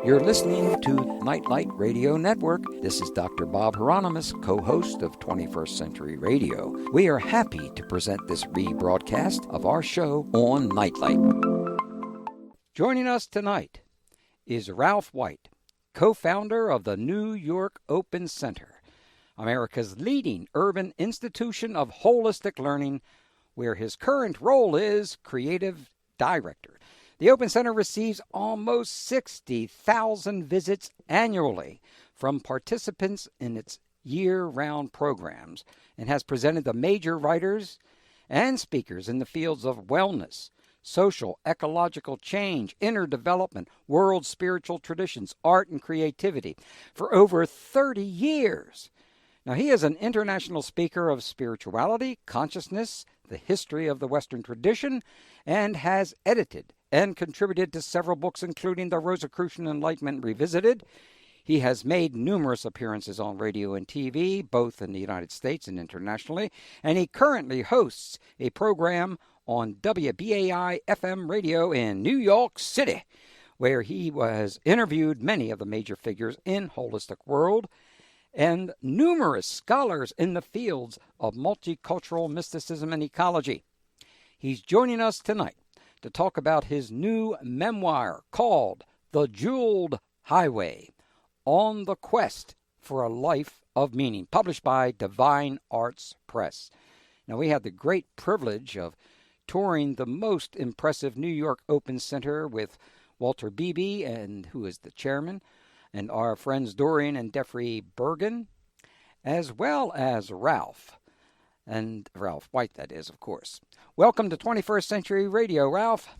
You're listening to Nightlight Radio Network. This is Dr. Bob Hieronimus, co-host of 21st Century Radio. We are happy to present this rebroadcast of our show on Nightlight. Joining us tonight is Ralph White, co-founder of the New York Open Center, America's leading urban institution of holistic learning, where his current role is creative director. The Open Center receives almost 60,000 visits annually from participants in its year-round programs and has presented the major writers and speakers in the fields of wellness, social, ecological change, inner development, world spiritual traditions, art, and creativity for over 30 years. Now, he is an international speaker of spirituality, consciousness, the history of the Western tradition, and has edited and contributed to several books, including The Rosicrucian Enlightenment Revisited. He has made numerous appearances on radio and TV, both in the United States and internationally, and he currently hosts a program on WBAI FM radio in New York City, where he has interviewed many of the major figures in holistic world and numerous scholars in the fields of multicultural mysticism and ecology. He's joining us tonight to talk about his new memoir called The Jeweled Highway, On the Quest for a Life of Meaning, published by Divine Arts Press. Now, we had the great privilege of touring the most impressive New York Open Center with Walter Beebe, and who is the chairman, and our friends Dorian and Jeffrey Bergen, as well as Ralph White, that is, of course. Welcome to 21st Century Radio, Ralph.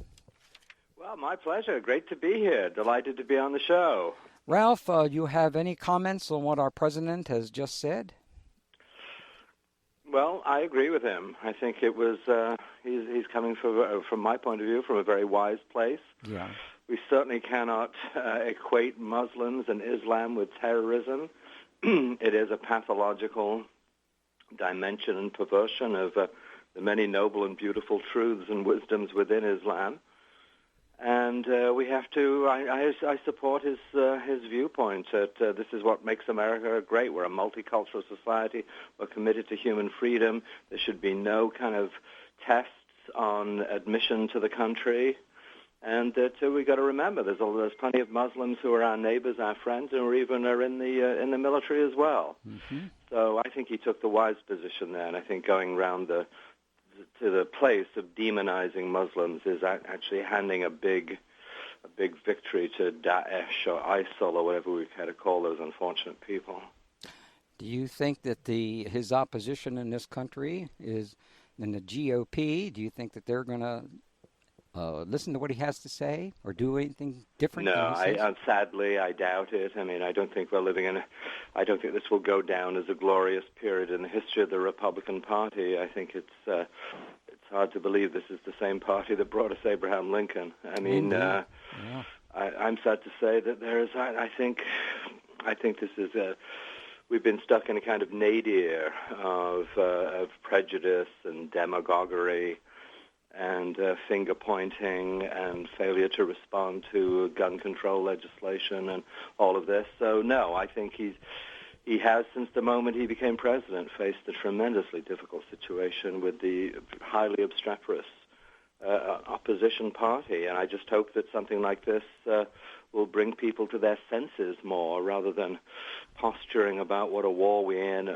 Well, my pleasure. Great to be here. Delighted to be on the show. Ralph, you have any comments on what our president has just said? Well, I agree with him. I think it was he's coming from my point of view from a very wise place. Yeah. We certainly cannot equate Muslims and Islam with terrorism. It is a pathological dimension and perversion of the many noble and beautiful truths and wisdoms within Islam. And we have to, I support his viewpoint that this is what makes America great. We're a multicultural society. We're committed to human freedom. There should be no kind of tests on admission to the country. And that we got to remember, there's plenty of Muslims who are our neighbors, our friends, and who even are in the military as well. Mm-hmm. So I think he took the wise position there, and I think going round to the place of demonizing Muslims is actually handing a big victory to Daesh or ISIL or whatever we care to call those unfortunate people. Do you think that his opposition in this country is in the GOP? Do you think that they're going to listen to what he has to say or do anything different? No, sadly, I doubt it. I mean, I don't think I don't think this will go down as a glorious period in the history of the Republican Party. I think it's hard to believe this is the same party that brought us Abraham Lincoln. I mean, yeah. I'm sad to say that there is. I think this is we've been stuck in a kind of nadir of prejudice and demagoguery and finger-pointing and failure to respond to gun control legislation and all of this. So, no, I think he has, since the moment he became president, faced a tremendously difficult situation with the highly obstreperous opposition party. And I just hope that something like this will bring people to their senses more rather than posturing about what a war we're in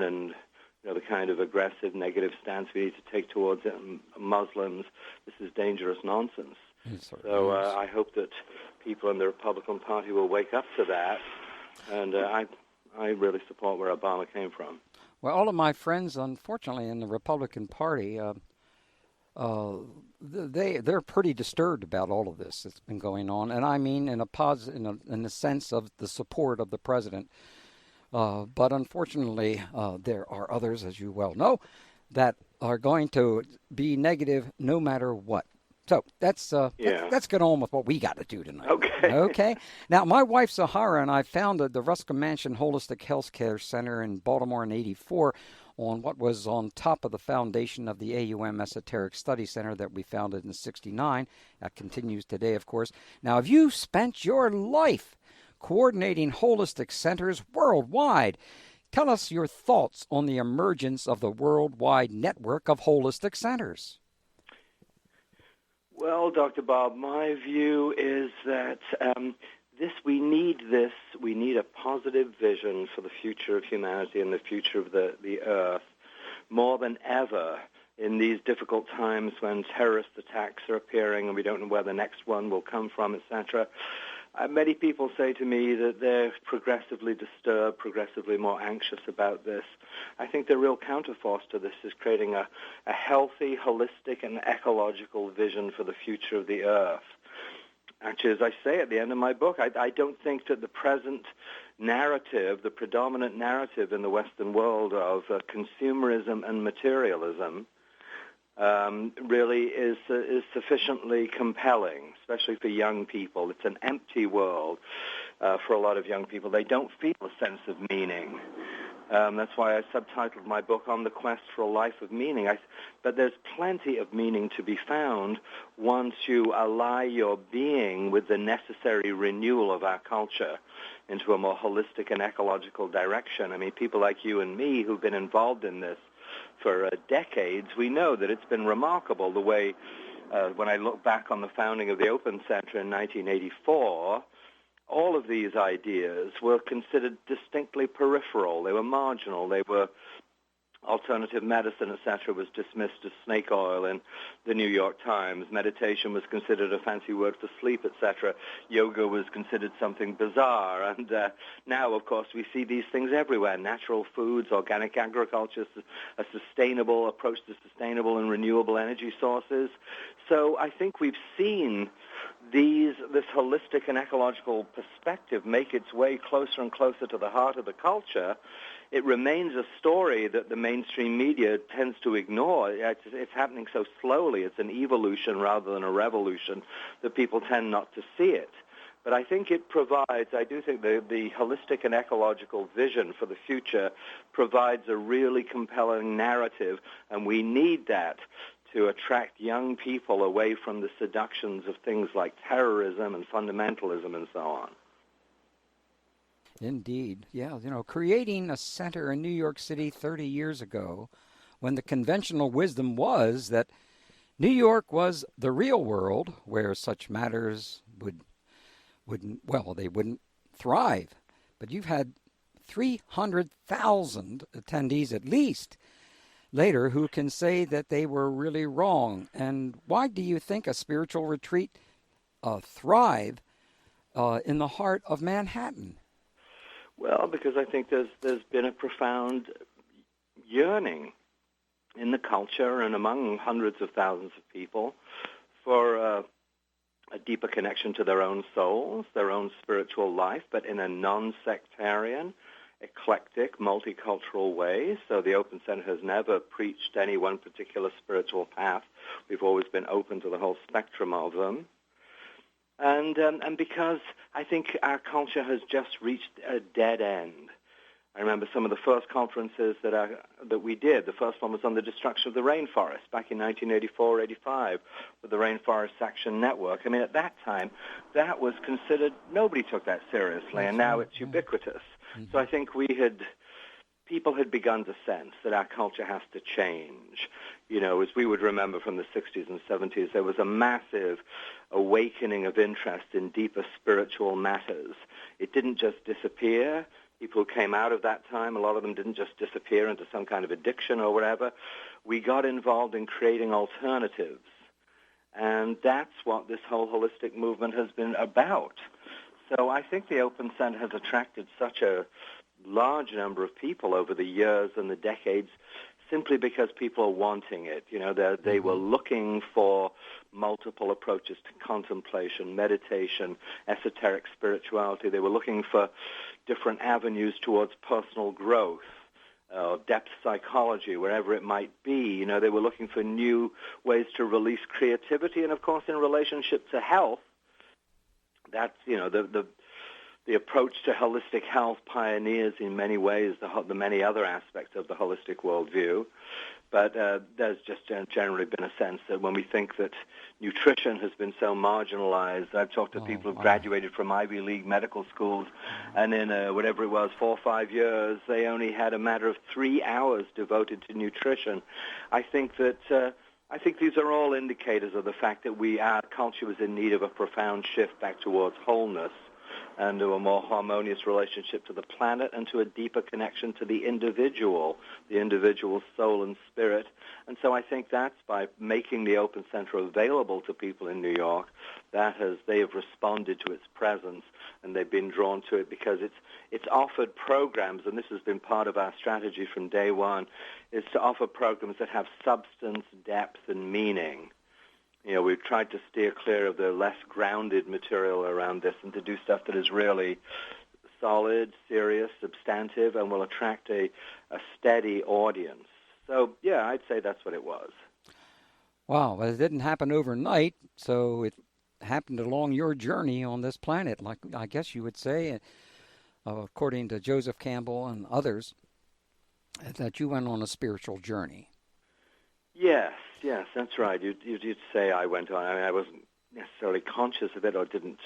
and the kind of aggressive, negative stance we need to take towards Muslims. This is dangerous nonsense. So I hope that people in the Republican Party will wake up to that, and I really support where Obama came from. Well, all of my friends, unfortunately, in the Republican Party, they're pretty disturbed about all of this that's been going on, and I mean in the sense of the support of the president. But unfortunately, there are others, as you well know, that are going to be negative no matter what. So let's get on with what we got to do tonight. Okay. Now, my wife, Zahara, and I founded the Ruskin Mansion Holistic Health Care Center in Baltimore in '84 on what was on top of the foundation of the AUM Esoteric Study Center that we founded in '69. That continues today, of course. Now, have you spent your life coordinating holistic centers worldwide? Tell us your thoughts on the emergence of the worldwide network of holistic centers. Well, Dr. Bob, my view is that we need a positive vision for the future of humanity and the future of the earth more than ever in these difficult times when terrorist attacks are appearing and we don't know where the next one will come from, etc. Many people say to me that they're progressively disturbed, progressively more anxious about this. I think the real counterforce to this is creating a healthy, holistic, and ecological vision for the future of the earth. Actually, as I say at the end of my book, I don't think that the present narrative, the predominant narrative in the Western world of consumerism and materialism, really is sufficiently compelling, especially for young people. It's an empty world for a lot of young people. They don't feel a sense of meaning. That's why I subtitled my book On the Quest for a Life of Meaning. But there's plenty of meaning to be found once you ally your being with the necessary renewal of our culture into a more holistic and ecological direction. I mean, people like you and me who've been involved in this for decades, we know that it's been remarkable the way, when I look back on the founding of the Open Center in 1984, all of these ideas were considered distinctly peripheral. They were marginal. They were alternative medicine, etc., was dismissed as snake oil in the New York Times. Meditation was considered a fancy word for sleep, etc. Yoga was considered something bizarre. And now, of course, we see these things everywhere. Natural foods, organic agriculture, a sustainable approach to sustainable and renewable energy sources. So I think we've seen this holistic and ecological perspective make its way closer and closer to the heart of the culture. It remains a story that the mainstream media tends to ignore. It's happening so slowly. It's an evolution rather than a revolution that people tend not to see it. But I think it provides, I do think the holistic and ecological vision for the future provides a really compelling narrative, and we need that to attract young people away from the seductions of things like terrorism and fundamentalism and so on. Indeed. Yeah, creating a center in New York City 30 years ago when the conventional wisdom was that New York was the real world where such matters they wouldn't thrive. But you've had 300,000 attendees at least later who can say that they were really wrong. And why do you think a spiritual retreat thrive in the heart of Manhattan? Well, because I think there's been a profound yearning in the culture and among hundreds of thousands of people for a deeper connection to their own souls, their own spiritual life, but in a non-sectarian, eclectic, multicultural way. So the Open Center has never preached any one particular spiritual path. We've always been open to the whole spectrum of them. And because I think our culture has just reached a dead end. I remember some of the first conferences that we did. The first one was on the destruction of the rainforest back in 1984-85 with the Rainforest Action Network. I mean, at that time, that was considered, nobody took that seriously, and now it's ubiquitous. Mm-hmm. So I think people had begun to sense that our culture has to change. As we would remember from the 60s and 70s, there was a massive awakening of interest in deeper spiritual matters. It didn't just disappear. People who came out of that time, a lot of them didn't just disappear into some kind of addiction or whatever. We got involved in creating alternatives. And that's what this whole holistic movement has been about. So I think the Open Center has attracted such a large number of people over the years and the decades simply because people are wanting it. They were looking for multiple approaches to contemplation, meditation, esoteric spirituality. They were looking for different avenues towards personal growth, depth psychology, wherever it might be. They were looking for new ways to release creativity. And, of course, in relationship to health, that's, the approach to holistic health pioneers in many ways the many other aspects of the holistic worldview. But there's just generally been a sense that when we think that nutrition has been so marginalized, I've talked to people who've graduated from Ivy League medical schools, and in whatever it was, 4 or 5 years, they only had a matter of 3 hours devoted to nutrition. I think these are all indicators of the fact that our culture was in need of a profound shift back towards wholeness and to a more harmonious relationship to the planet and to a deeper connection to the individual's soul and spirit. And so I think that's by making the Open Center available to people in New York, they have responded to its presence, and they've been drawn to it because it's offered programs, and this has been part of our strategy from day one, is to offer programs that have substance, depth, and meaning. We've tried to steer clear of the less grounded material around this and to do stuff that is really solid, serious, substantive, and will attract a steady audience. So, yeah, I'd say that's what it was. Wow, well, it didn't happen overnight, so it happened along your journey on this planet, like I guess you would say, according to Joseph Campbell and others, that you went on a spiritual journey. Yes, that's right. You'd say I went on. I wasn't necessarily conscious of it or didn't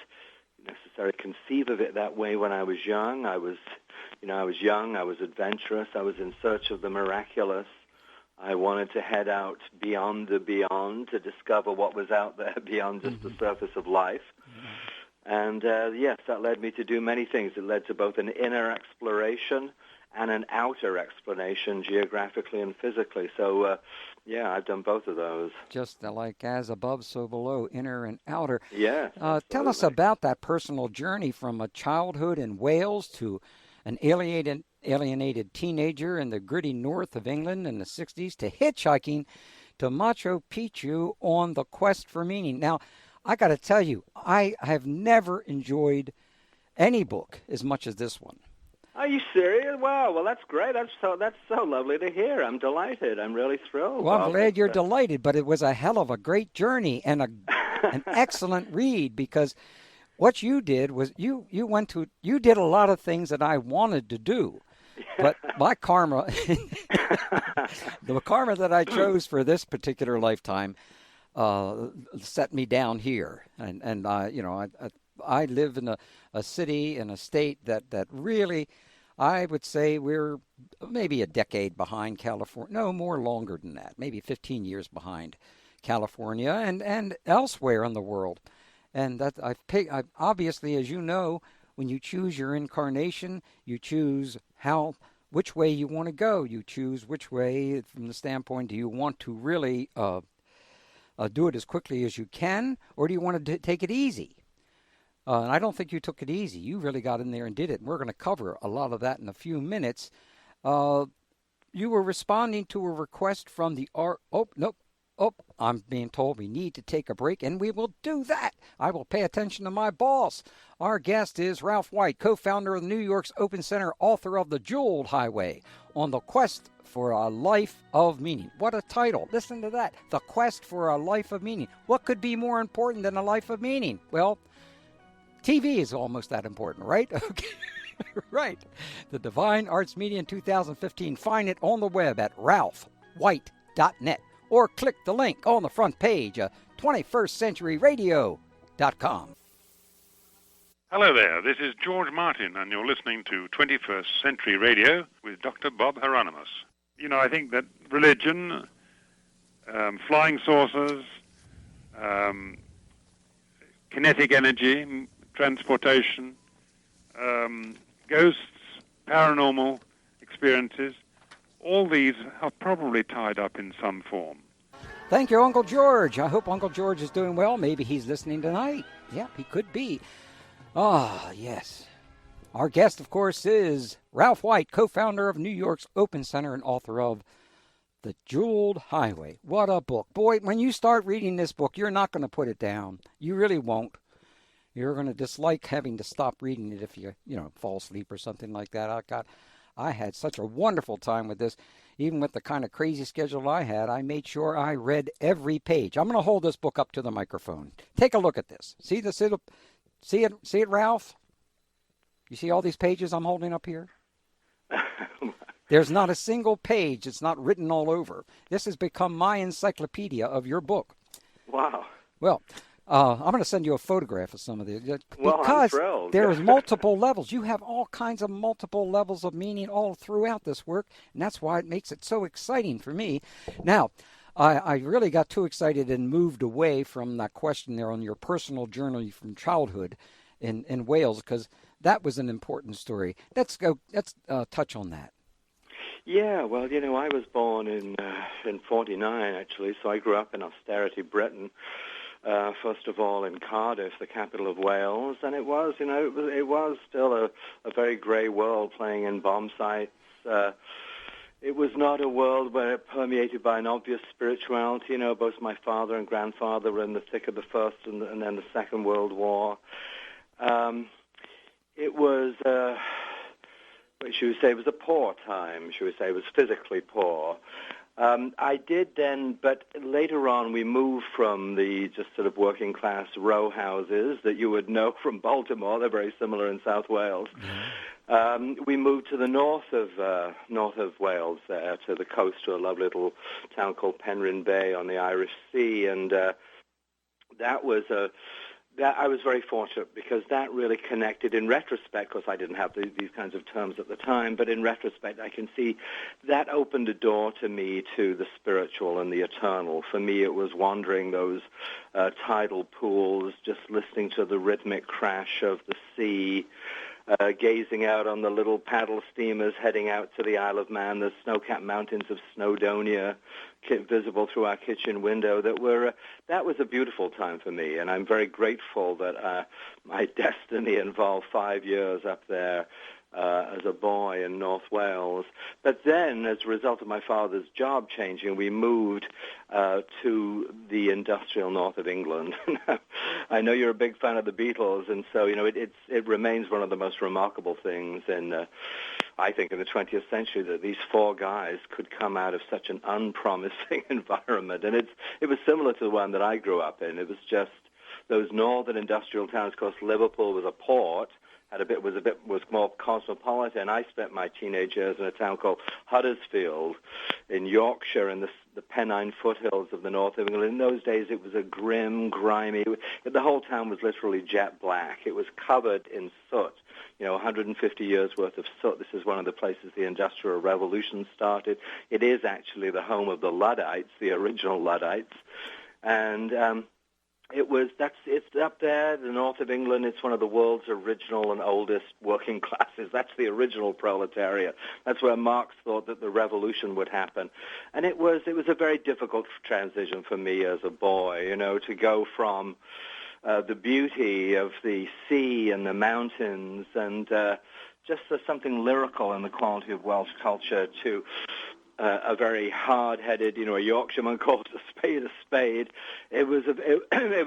necessarily conceive of it that way when I was young. I was young, I was adventurous, I was in search of the miraculous. I wanted to head out beyond the beyond to discover what was out there beyond just the surface of life. And yes, that led me to do many things. It led to both an inner exploration and an outer explanation geographically and physically. So, yeah, I've done both of those. Just like as above, so below, inner and outer. Yeah. Tell us about that personal journey from a childhood in Wales to an alienated teenager in the gritty north of England in the 60s to hitchhiking to Machu Picchu on the quest for meaning. Now, I got to tell you, I have never enjoyed any book as much as this one. Are you serious? Wow, well, that's great. That's so lovely to hear. I'm delighted. I'm really thrilled. Well, I'm glad you're delighted, but it was a hell of a great journey and an excellent read, because what you did was you did a lot of things that I wanted to do, but my karma, the karma that I chose for this particular lifetime, set me down here, and I live in a city and a state that really, I would say we're maybe a decade behind California. No, more longer than that, maybe 15 years behind California and elsewhere in the world. And that I've obviously, as you know, when you choose your incarnation, you choose which way you want to go. You choose which way from the standpoint, do you want to really do it as quickly as you can, or do you want to take it easy? And I don't think you took it easy. You really got in there and did it. And we're going to cover a lot of that in a few minutes. You were responding to a request from the I'm being told we need to take a break, and we will do that. I will pay attention to my boss. Our guest is Ralph White, co-founder of New York's Open Center, author of The Jeweled Highway, On the Quest for a Life of Meaning. What a title. Listen to that. The Quest for a Life of Meaning. What could be more important than a life of meaning? Well, TV is almost that important, right? Okay. Right. The Divine Arts Media in 2015. Find it on the web at ralphwhite.net or click the link on the front page at 21stcenturyradio.com. Hello there, this is George Martin, and you're listening to 21st Century Radio with Dr. Bob Hieronimus. I think that religion, flying saucers, kinetic energy, transportation, ghosts, paranormal experiences, all these are probably tied up in some form. Thank you, Uncle George. I hope Uncle George is doing well. Maybe he's listening tonight. Yeah, he could be. Ah, yes. Our guest, of course, is Ralph White, co-founder of New York's Open Center and author of The Jeweled Highway. What a book. Boy, when you start reading this book, you're not going to put it down. You really won't. You're going to dislike having to stop reading it if you fall asleep or something like that. I had such a wonderful time with this. Even with the kind of crazy schedule I had, I made sure I read every page. I'm going to hold this book up to the microphone. Take a look at this. See it, Ralph? You see all these pages I'm holding up here? There's not a single page that's not written all over. This has become my encyclopedia of your book. Wow. Well, I'm going to send you a photograph of some of these. Well, I'm thrilled. There's multiple levels. You have all kinds of multiple levels of meaning all throughout this work, and that's why it makes it so exciting for me. Now, I really got too excited and moved away from that question there on your personal journey from childhood in Wales, because that was an important story. Let's touch on that. Yeah, well, I was born in 49, actually, so I grew up in austerity Britain. First of all, in Cardiff, the capital of Wales, and it was still a very grey world, playing in bomb sites. It was not a world where it permeated by an obvious spirituality. Both my father and grandfather were in the thick of the First and then the Second World War. It was, should we say, it was a poor time. Should we say, it was physically poor. I did then, but later on we moved from the just sort of working class row houses that you would know from Baltimore. They're very similar in South Wales. Mm-hmm. We moved to the north of Wales, there to the coast, to a lovely little town called Penrhyn Bay on the Irish Sea, and I was very fortunate, because that really connected. In retrospect, because I didn't have these kinds of terms at the time, but in retrospect, I can see that opened a door to me to the spiritual and the eternal. For me, it was wandering those tidal pools, just listening to the rhythmic crash of the sea, gazing out on the little paddle steamers heading out to the Isle of Man, the snow-capped mountains of Snowdonia, visible through our kitchen window. That was a beautiful time for me, and I'm very grateful that my destiny involved 5 years up there as a boy in North Wales. But then, as a result of my father's job changing, we moved to the industrial north of England. I know you're a big fan of the Beatles, and so it remains one of the most remarkable things I think in the 20th century, that these four guys could come out of such an unpromising environment. And it was similar to the one that I grew up in. It was just those northern industrial towns. Of course, Liverpool was a port, was more cosmopolitan. I spent my teenage years in a town called Huddersfield in Yorkshire, in the Pennine foothills of the north of England. In those days, it was a grim, grimy. The whole town was literally jet black. It was covered in soot. 150 years worth of soot. This is one of the places the Industrial Revolution started. It is actually the home of the Luddites, the original Luddites, and it's up there, the north of England. It's one of the world's original and oldest working classes. That's the original proletariat. That's where Marx thought that the revolution would happen. And it was a very difficult transition for me as a boy, to go from the beauty of the sea and the mountains and just something lyrical in the quality of Welsh culture to a very hard-headed, a Yorkshireman calls a spade. It was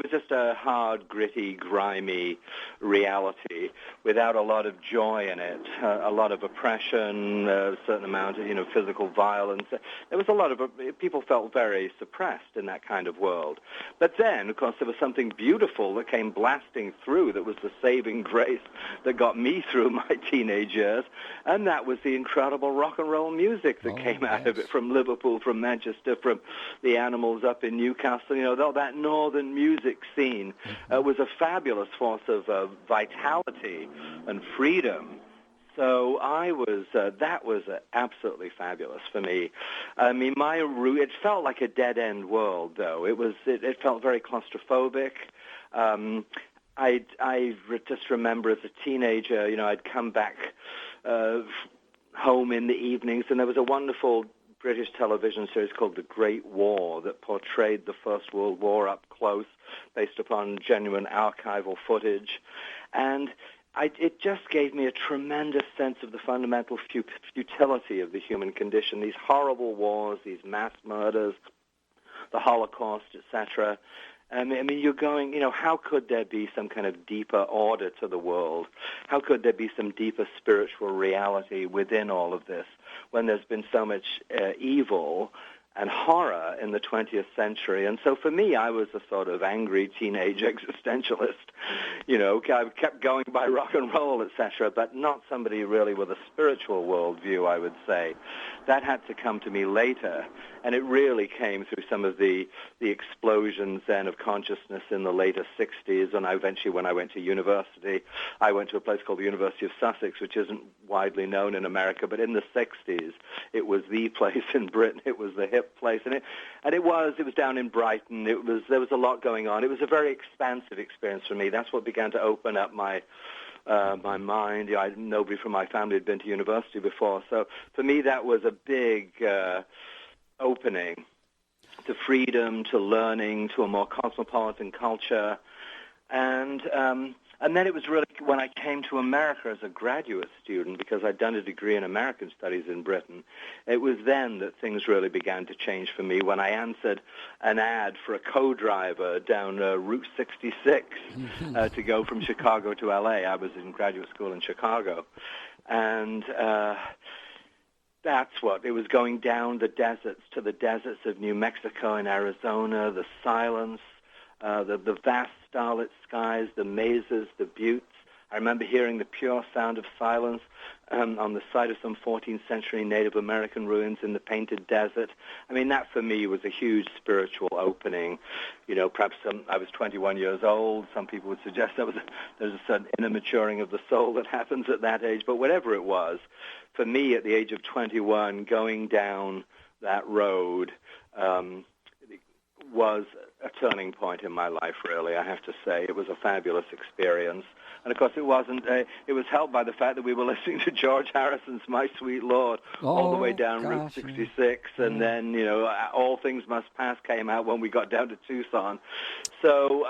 just a hard, gritty, grimy reality without a lot of joy in it, a lot of oppression, a certain amount of, physical violence. There was a lot of, people felt very suppressed in that kind of world. But then, of course, there was something beautiful that came blasting through, that was the saving grace that got me through my teenage years, and that was the incredible rock and roll music that came out of it, from Liverpool, from Manchester, from the Animals up in Newcastle. That northern music scene was a fabulous force of vitality and freedom. So that was absolutely fabulous for me. I mean, it felt like a dead-end world, though. It felt very claustrophobic. I just remember as a teenager, I'd come back home in the evenings, and there was a wonderful British television series called The Great War that portrayed the First World War up close, based upon genuine archival footage. And it just gave me a tremendous sense of the fundamental futility of the human condition, these horrible wars, these mass murders, the Holocaust, etc. I mean, you're going, how could there be some kind of deeper order to the world? How could there be some deeper spiritual reality within all of this when there's been so much evil and horror in the 20th century. And so for me, I was a sort of angry teenage existentialist. I kept going by rock and roll, etc., but not somebody really with a spiritual worldview, I would say. That had to come to me later, and it really came through some of the explosions then of consciousness in the later 60s, and eventually when I went to university, I went to a place called the University of Sussex, which isn't widely known in America, but in the 60s, it was the place in Britain. It was the hip place, and it was down in Brighton. There was a lot going on. It was a very expansive experience for me. That's what began to open up my mind. Nobody from my family had been to university before, so for me that was a big opening to freedom, to learning, to a more cosmopolitan culture, and then it was really when I came to America as a graduate student, because I'd done a degree in American studies in Britain, it was then that things really began to change for me, when I answered an ad for a co-driver down Route 66 to go from Chicago to L.A. I was in graduate school in Chicago. And that's what, it was going down the deserts to the deserts of New Mexico and Arizona, the silence, the vast starlit skies, the mesas, the buttes. I remember hearing the pure sound of silence on the site of some 14th century Native American ruins in the Painted Desert. I mean, that for me was a huge spiritual opening. Perhaps I was 21 years old. Some people would suggest there's a certain inner maturing of the soul that happens at that age. But whatever it was, for me at the age of 21, going down that road was a turning point in my life, really, I have to say. It was a fabulous experience. And, of course, it was helped by the fact that we were listening to George Harrison's My Sweet Lord all the way down Route 66. And then, All Things Must Pass came out when we got down to Tucson. So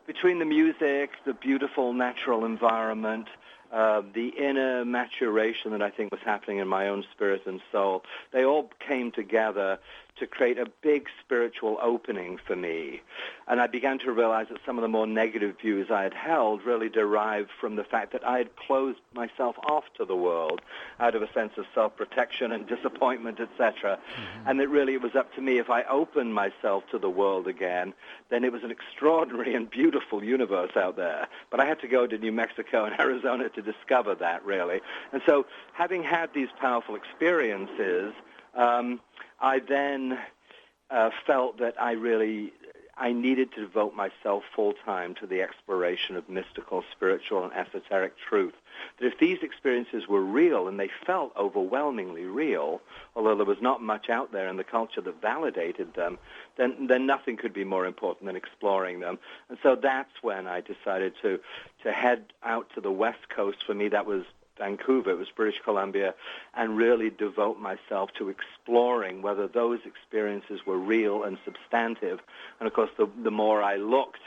between the music, the beautiful natural environment, the inner maturation that I think was happening in my own spirit and soul, they all came together to create a big spiritual opening for me. And I began to realize that some of the more negative views I had held really derived from the fact that I had closed myself off to the world out of a sense of self-protection and disappointment, etc. And that really it was up to me. If I opened myself to the world again, then it was an extraordinary and beautiful universe out there. But I had to go to New Mexico and Arizona to discover that, really. And so having had these powerful experiences, I then felt that I needed to devote myself full-time to the exploration of mystical, spiritual, and esoteric truth. That if these experiences were real, and they felt overwhelmingly real, although there was not much out there in the culture that validated them, then nothing could be more important than exploring them. And so that's when I decided to head out to the West Coast. For me, that was Vancouver, it was British Columbia, and really devote myself to exploring whether those experiences were real and substantive. And of course, the more I looked,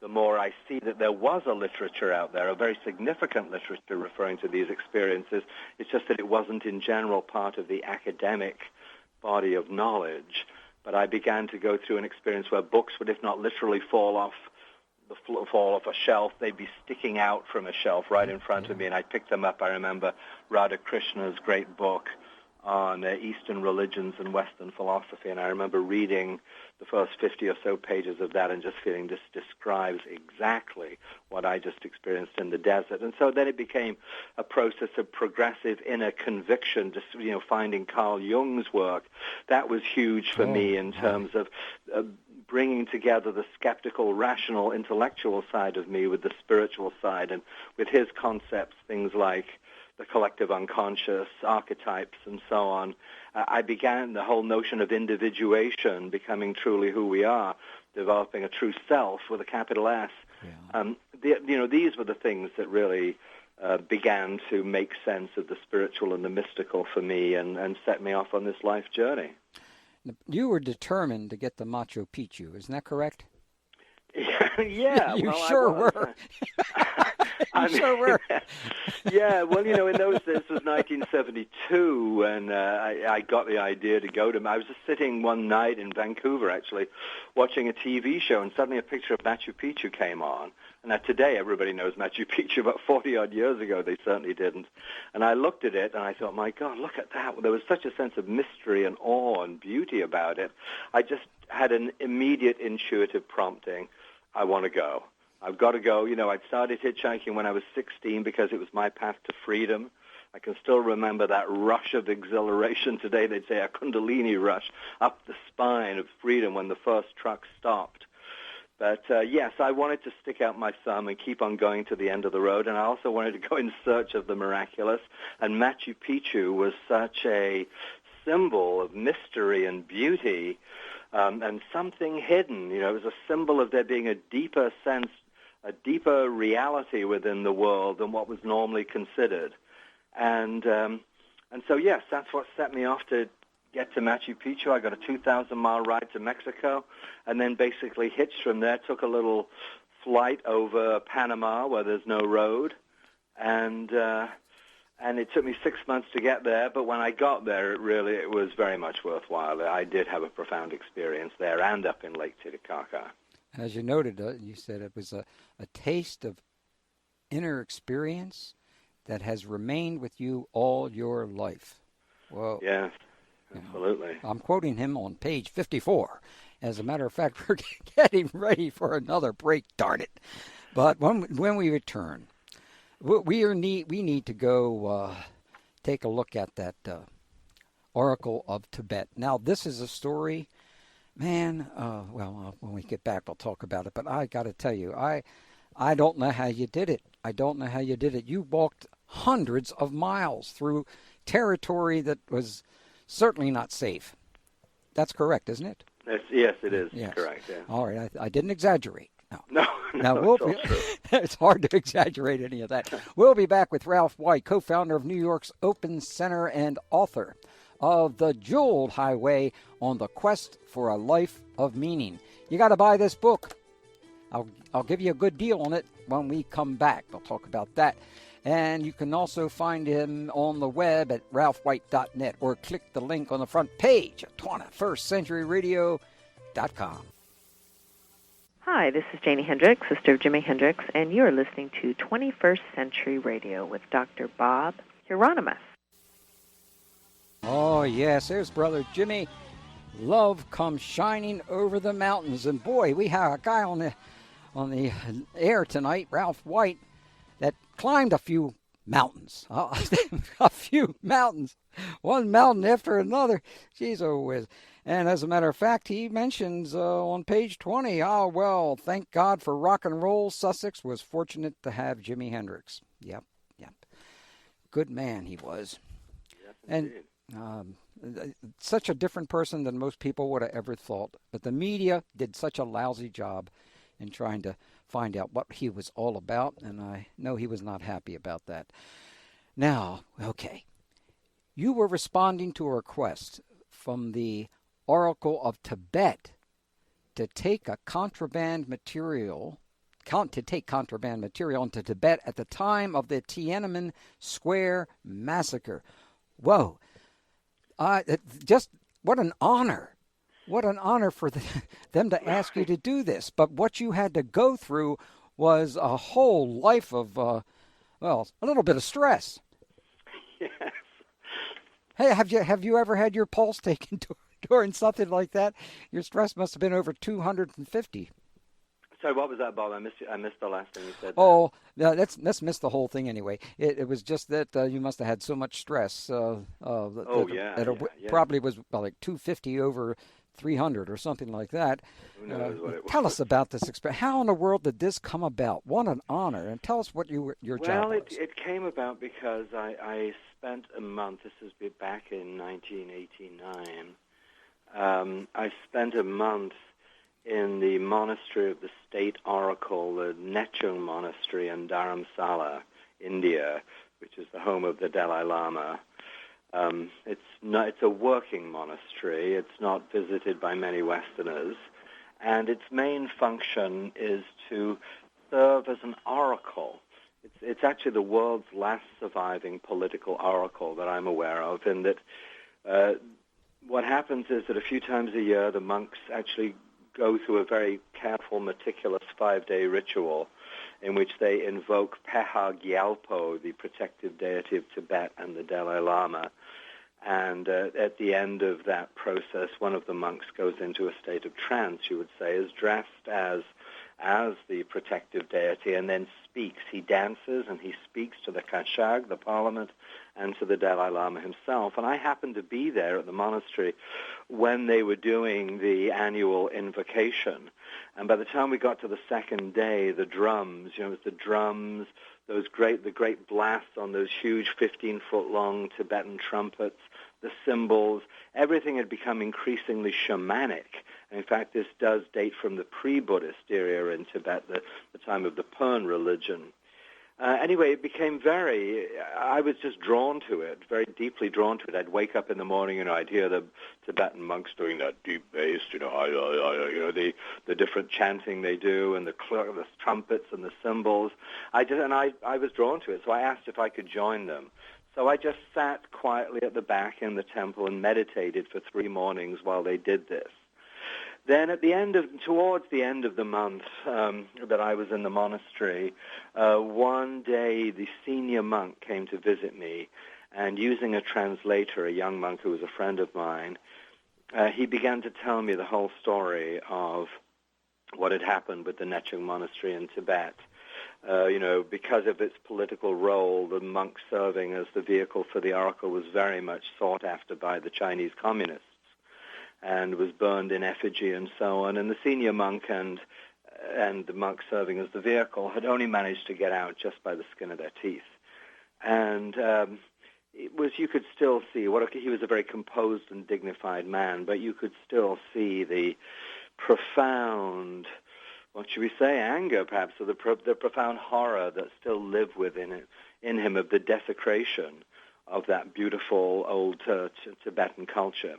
the more I see that there was a literature out there, a very significant literature referring to these experiences. It's just that it wasn't in general part of the academic body of knowledge. But I began to go through an experience where books would, if not literally fall off a shelf, they'd be sticking out from a shelf right in front of me, and I picked them up. I remember Radhakrishna's great book on Eastern religions and Western philosophy, and I remember reading the first 50 or so pages of that and just feeling this describes exactly what I just experienced in the desert. And so then it became a process of progressive inner conviction, just finding Carl Jung's work. That was huge for me in terms of bringing together the skeptical, rational, intellectual side of me with the spiritual side, and with his concepts, things like the collective unconscious, archetypes, and so on. I began the whole notion of individuation, becoming truly who we are, developing a true self with a capital S. Yeah. These were the things that really began to make sense of the spiritual and the mystical for me, and set me off on this life journey. You were determined to get to Machu Picchu, isn't that correct? Yeah. You sure were. Sure were. Yeah, well, in those days, it was 1972, and I got the idea to go to. I was just sitting one night in Vancouver, actually, watching a TV show, and suddenly a picture of Machu Picchu came on. Now, today everybody knows Machu Picchu, but 40-odd years ago they certainly didn't. And I looked at it and I thought, my God, look at that. There was such a sense of mystery and awe and beauty about it. I just had an immediate intuitive prompting. I want to go. I've got to go. You know, I'd started hitchhiking when I was 16 because it was my path to freedom. I can still remember that rush of exhilaration. Today they'd say a kundalini rush up the spine of freedom when the first truck stopped. But yes, I wanted to stick out my thumb and keep on going to the end of the road, and I also wanted to go in search of the miraculous. And Machu Picchu was such a symbol of mystery and beauty and something hidden. You know, it was a symbol of there being a deeper sense, a deeper reality within the world than what was normally considered. And so, yes, that's what set me off to get to Machu Picchu. I got a 2,000-mile ride to Mexico and then basically hitched from there, took a little flight over Panama where there's no road, and it took me 6 months to get there, but when I got there, it was very much worthwhile. I did have a profound experience there and up in Lake Titicaca. As you noted, you said it was a taste of inner experience that has remained with you all your life. Well, yes, absolutely. I'm quoting him on page 54. As a matter of fact, we're getting ready for another break, darn it. But when we return, we need to go take a look at that Oracle of Tibet. Now, this is a story, man, when we get back, I'll talk about it. But I got to tell you, I don't know how you did it. I don't know how you did it. You walked hundreds of miles through territory that was certainly not safe. That's correct, isn't it? Yes, it is. Yes. Correct. Yeah. All right, I didn't exaggerate. No, it's hard to exaggerate any of that. We'll be back with Ralph White, co-founder of New York's Open Center and author of The Jeweled Highway on the Quest for a Life of Meaning. You got to buy this book. I'll give you a good deal on it when we come back. I'll talk about that. And you can also find him on the web at ralphwhite.net or click the link on the front page at 21stcenturyradio.com. Hi, this is Janie Hendricks, sister of Jimi Hendrix, and you're listening to 21st Century Radio with Dr. Bob Hieronimus. Oh, yes, there's Brother Jimmy. Love comes shining over the mountains. And boy, we have a guy on the air tonight, Ralph White, that climbed a few mountains. A few mountains. One mountain after another. Jeez, oh whiz. And as a matter of fact, he mentions on page 20, thank God for rock and roll. Sussex was fortunate to have Jimi Hendrix. Yep. Good man he was. Yes, and such a different person than most people would have ever thought. But the media did such a lousy job in trying to find out what he was all about, and I know he was not happy about that. Now, okay, you were responding to a request from the Oracle of Tibet to take contraband material into Tibet at the time of the Tiananmen Square massacre. Whoa! Just what an honor! What an honor for them to ask you to do this. But what you had to go through was a whole life of, a little bit of stress. Yes. Hey, have you ever had your pulse taken during something like that? Your stress must have been over 250. Sorry, what was that, Bob? I missed the last thing you said. Oh, no, let's miss the whole thing anyway. It was just that you must have had so much stress. Probably was like 250 over 300 or something like that. Who knows what it was. Tell us about this experience. How in the world did this come about? What an honor. And tell us what your job was. Well, it came about because I spent a month, this was back in 1989, I spent a month in the monastery of the state oracle, the Nechung Monastery in Dharamsala, India, which is the home of the Dalai Lama. It's a working monastery. It's not visited by many Westerners, and its main function is to serve as an oracle. It's actually the world's last surviving political oracle that I'm aware of, in that what happens is that a few times a year the monks actually go through a very careful, meticulous 5-day ritual in which they invoke Peha Gyalpo, the protective deity of Tibet, and the Dalai Lama. And at the end of that process, one of the monks goes into a state of trance, you would say, is dressed as the protective deity, and then speaks. He dances and he speaks to the Kashag, the parliament, and to the Dalai Lama himself. And I happened to be there at the monastery when they were doing the annual invocation. And by the time we got to the second day, the drums, it was the drums, the great blasts on those huge 15-foot-long Tibetan trumpets, the cymbals, everything had become increasingly shamanic. And in fact, this does date from the pre-Buddhist era in Tibet, the time of the Pern religion. Anyway, it became I was just drawn to it, very deeply drawn to it. I'd wake up in the morning and I'd hear the Tibetan monks doing that deep bass, the different chanting they do, and the trumpets and the cymbals. I was drawn to it, so I asked if I could join them. So I just sat quietly at the back in the temple and meditated for 3 mornings while they did this. Then towards the end of the month that I was in the monastery, one day the senior monk came to visit me, and using a translator, a young monk who was a friend of mine, he began to tell me the whole story of what had happened with the Nechung Monastery in Tibet. Because of its political role, the monk serving as the vehicle for the oracle was very much sought after by the Chinese communists, and was burned in effigy and so on. And the senior monk and the monk serving as the vehicle had only managed to get out just by the skin of their teeth. And you could still see, he was a very composed and dignified man, but you could still see the profound, what should we say, anger perhaps, or the profound horror that still lived within in him of the desecration of that beautiful old Tibetan culture.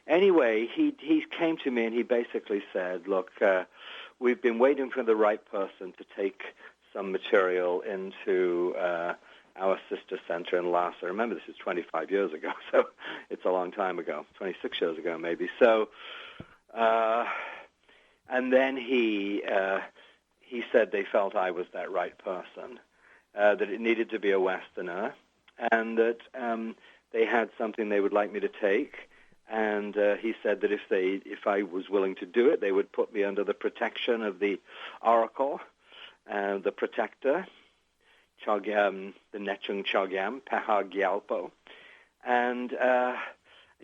Anyway, he came to me and he basically said, look, we've been waiting for the right person to take some material into our sister center in Lhasa. Remember, this is 25 years ago, so it's a long time ago, 26 years ago maybe. So, and then he said they felt I was that right person, that it needed to be a Westerner, and that they had something they would like me to take. And he said that if I was willing to do it, they would put me under the protection of the oracle, the protector, the Nechung Chogyam, Peha Gyalpo. And,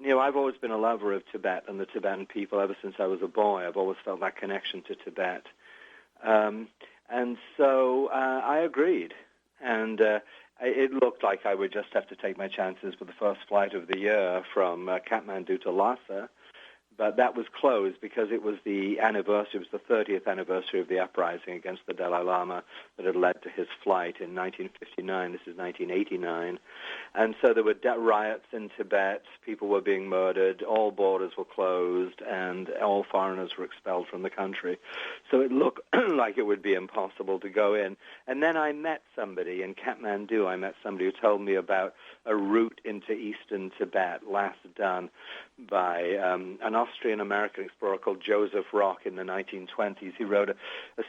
I've always been a lover of Tibet and the Tibetan people ever since I was a boy. I've always felt that connection to Tibet. And so I agreed. And it looked like I would just have to take my chances with the first flight of the year from Kathmandu to Lhasa, but that was closed because it was the 30th anniversary of the uprising against the Dalai Lama that had led to his flight in 1959. This is 1989. And so there were riots in Tibet, people were being murdered, all borders were closed, and all foreigners were expelled from the country. So it looked like it would be impossible to go in. And then I met somebody in Kathmandu. I met somebody who told me about a route into eastern Tibet, last done by an Austrian-American explorer called Joseph Rock in the 1920s. He wrote a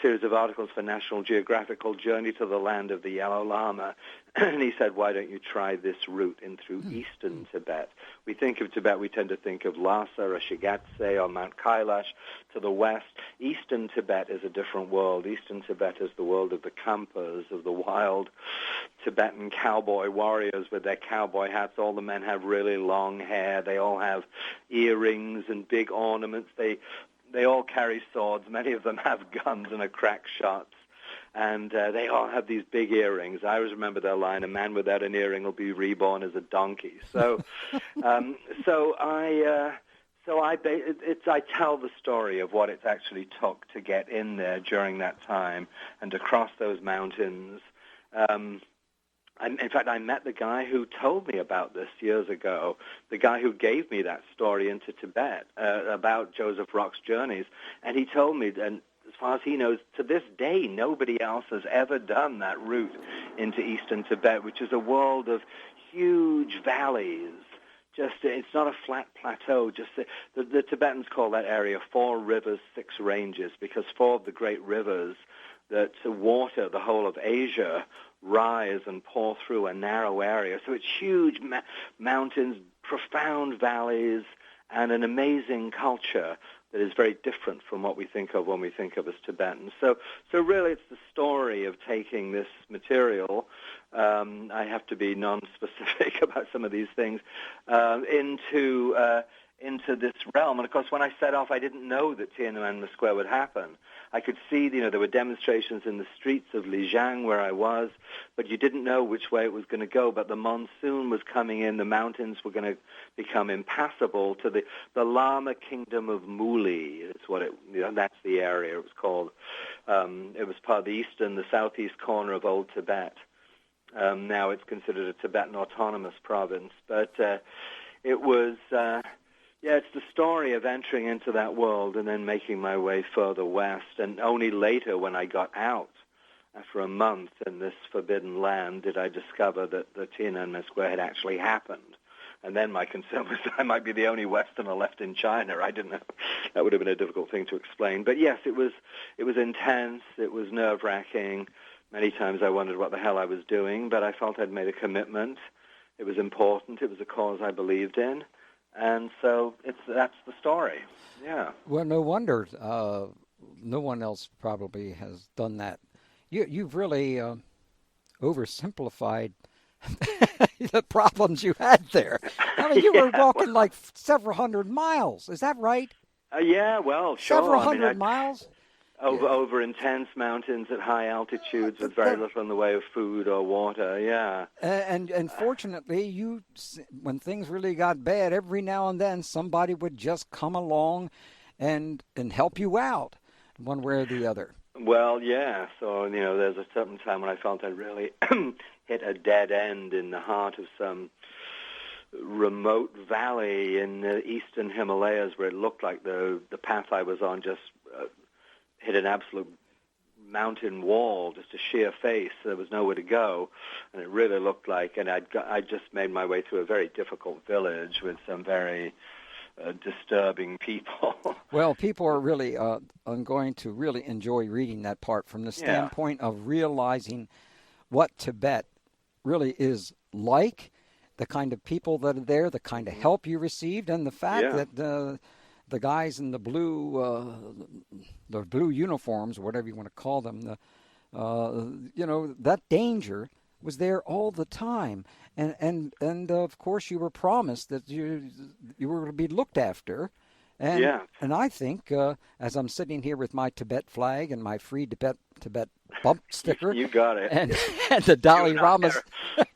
series of articles for National Geographic called Journey to the Land of the Yellow Llama. And he said, why don't you try this route in through eastern Tibet? We think of Tibet, we tend to think of Lhasa or Shigatse or Mount Kailash to the west. Eastern Tibet is a different world. Eastern Tibet is the world of the Kampas, of the wild Tibetan cowboy warriors with their cowboy hats. All the men have really long hair. They all have earrings and big ornaments. They all carry swords. Many of them have guns and are crack shots. And they all have these big earrings. I always remember their line, a man without an earring will be reborn as a donkey. So I tell the story of what it actually took to get in there during that time and to cross those mountains. In fact, I met the guy who told me about this years ago, the guy who gave me that story into Tibet about Joseph Rock's journeys. And he told me, and as far as he knows, to this day, nobody else has ever done that route into eastern Tibet, which is a world of huge valleys. It's not a flat plateau. The Tibetans call that area 4 rivers, 6 ranges, because 4 of the great rivers, that water, the whole of Asia, rise and pour through a narrow area. So it's huge mountains, profound valleys, and an amazing culture that is very different from what we think of when we think of as Tibetan. So really it's the story of taking this material, I have to be non-specific about some of these things, into this realm. And of course, when I set off, I didn't know that Tiananmen Square would happen. I could see, there were demonstrations in the streets of Lijiang where I was, but you didn't know which way it was going to go. But the monsoon was coming in. The mountains were going to become impassable to the Lama kingdom of Muli. It's what that's the area it was called. It was part of the southeast corner of old Tibet. Now it's considered a Tibetan autonomous province. But it was... it's the story of entering into that world and then making my way further west. And only later, when I got out, after a month in this forbidden land, did I discover that the Tiananmen Square had actually happened. And then my concern was that I might be the only Westerner left in China. I didn't know. That would have been a difficult thing to explain. But yes, it was intense. It was nerve-wracking. Many times I wondered what the hell I was doing, but I felt I'd made a commitment. It was important. It was a cause I believed in. And so that's the story. Yeah. Well, no wonder no one else probably has done that. You've really oversimplified the problems you had there. I mean, you were walking like several hundred miles. Is that right? Yeah, well, sure. Several hundred miles? Over intense mountains at high altitudes with very little in the way of food or water, yeah. And fortunately, when things really got bad, every now and then somebody would just come along and help you out one way or the other. Well, yeah. So, there's a certain time when I felt I really hit a dead end in the heart of some remote valley in the eastern Himalayas where it looked like the path I was on just hit an absolute mountain wall, just a sheer face. There was nowhere to go, and it really looked like, and I just made my way through a very difficult village with some very disturbing people. Well, people are really going to really enjoy reading that part from the standpoint of realizing what Tibet really is like, the kind of people that are there, the kind of help you received, and the fact that the guys in the blue uniforms, whatever you want to call them, that danger was there all the time, and of course you were promised that you were going to be looked after, and I think as I'm sitting here with my Tibet flag and my free Tibet bump sticker, you got it, and the Dalai Lama's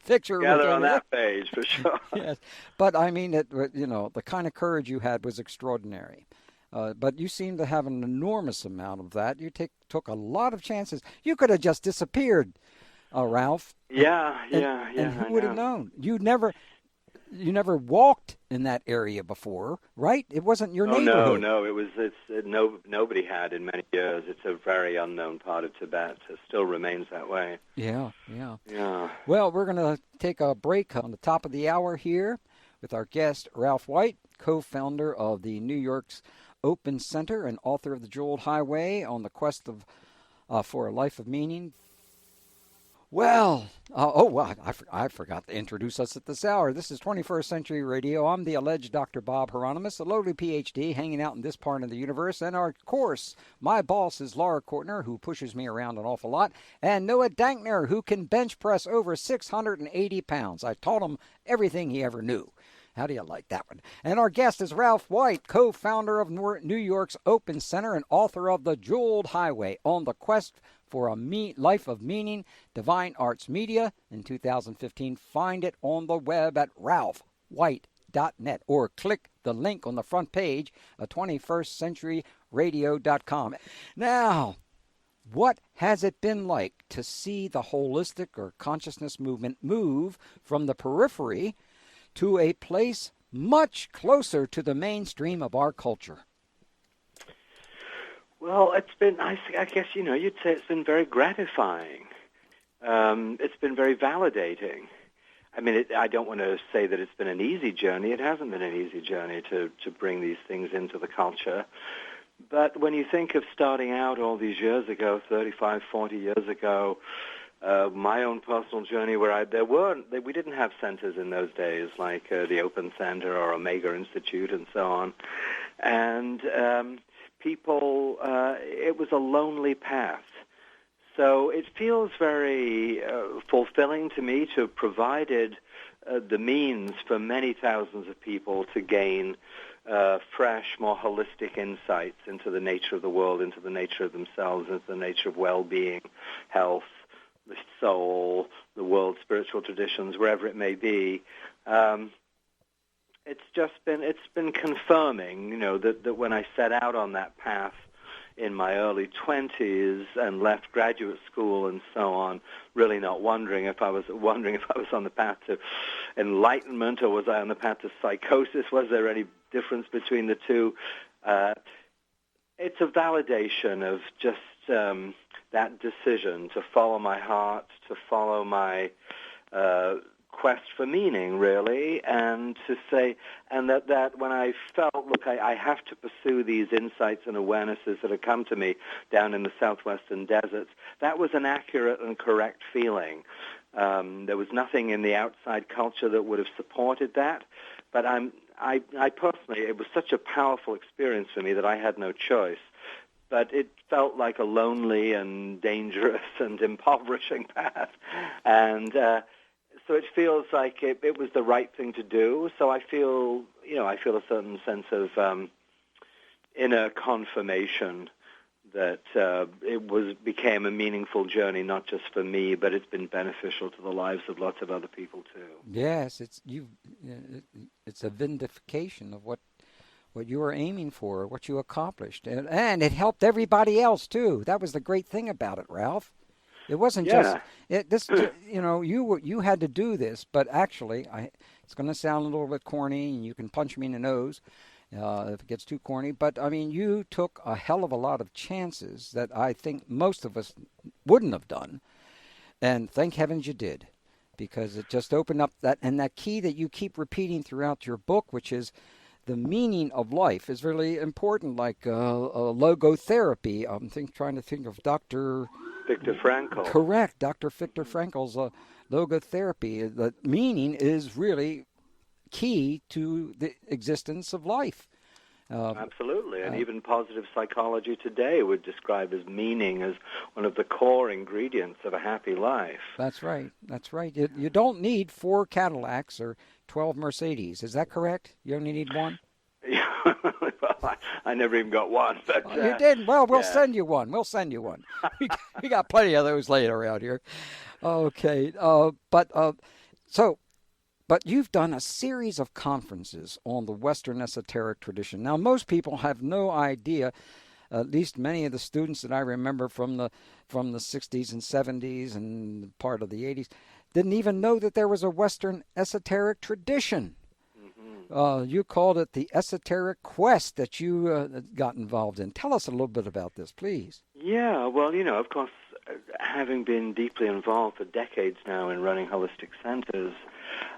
picture together on that page for sure. Yes, but I mean, the kind of courage you had was extraordinary. But you seem to have an enormous amount of that. You took a lot of chances. You could have just disappeared, Ralph. And who would have known? You never walked in that area before, right? It wasn't your neighborhood. No. Nobody had in many years. It's a very unknown part of Tibet. It still remains that way. Yeah. Well, we're going to take a break on the top of the hour here with our guest, Ralph White, co-founder of the New York's Open Center and author of The Jeweled Highway on the Quest for a Life of Meaning. Well, I forgot to introduce us at this hour. This is 21st Century Radio. I'm the alleged Dr. Bob Hieronimus, a lowly PhD hanging out in this part of the universe. And, of course, my boss is Laura Kortner, who pushes me around an awful lot, and Noah Dankner, who can bench press over 680 pounds. I taught him everything he ever knew. How do you like that one? And our guest is Ralph White, co-founder of New York's Open Center and author of The Jeweled Highway on the Quest for a Life of Meaning, Divine Arts Media in 2015. Find it on the web at ralphwhite.net or click the link on the front page of 21stcenturyradio.com. Now, what has it been like to see the holistic or consciousness movement move from the periphery to a place much closer to the mainstream of our culture? Well, it's been, I guess, you'd say it's been very gratifying. It's been very validating. I mean, I don't want to say that it's been an easy journey. It hasn't been an easy journey to bring these things into the culture. But when you think of starting out all these years ago, 35, 40 years ago, my own personal journey where we didn't have centers in those days like the Open Center or Omega Institute and so on. And people, it was a lonely path. So it feels very fulfilling to me to have provided the means for many thousands of people to gain fresh, more holistic insights into the nature of the world, into the nature of themselves, into the nature of well-being, health, the soul, the world's spiritual traditions, wherever it may be. It's been confirming, that when I set out on that path in my early 20s and left graduate school and so on, really not wondering if I was on the path to enlightenment or was I on the path to psychosis. Was there any difference between the two? It's a validation of just that decision to follow my heart, to follow my quest for meaning, really, and to say, and that when I felt, look, I have to pursue these insights and awarenesses that have come to me down in the southwestern deserts, that was an accurate and correct feeling. There was nothing in the outside culture that would have supported that, but I personally, it was such a powerful experience for me that I had no choice. But it felt like a lonely and dangerous and impoverishing path, and so it feels like it was the right thing to do. So I feel a certain sense of inner confirmation that it became a meaningful journey, not just for me, but it's been beneficial to the lives of lots of other people too. Yes, it's a vindication of what you were aiming for, what you accomplished, and it helped everybody else too. That was the great thing about it, Ralph. It wasn't just you had to do this, but actually, it's going to sound a little bit corny, and you can punch me in the nose if it gets too corny. But I mean, you took a hell of a lot of chances that I think most of us wouldn't have done, and thank heavens you did, because it just opened up that key that you keep repeating throughout your book, which is the meaning of life, is really important. Like logotherapy. I'm trying to think of Dr. Viktor Frankl. Correct, Dr. Viktor Frankl's logotherapy. The meaning is really key to the existence of life. Absolutely, and even positive psychology today would describe as meaning as one of the core ingredients of a happy life. That's right. You don't need 4 Cadillacs or 12 Mercedes. Is that correct? You only need one? Well, I never even got one. But, you didn't? Well, we'll send you one. We got plenty of those laying around here. Okay. But you've done a series of conferences on the Western esoteric tradition. Now, most people have no idea, at least many of the students that I remember from the 60s and 70s and part of the 80s, didn't even know that there was a Western esoteric tradition. You called it the esoteric quest that you got involved in. Tell us a little bit about this, please. Yeah, well, of course, having been deeply involved for decades now in running holistic centers,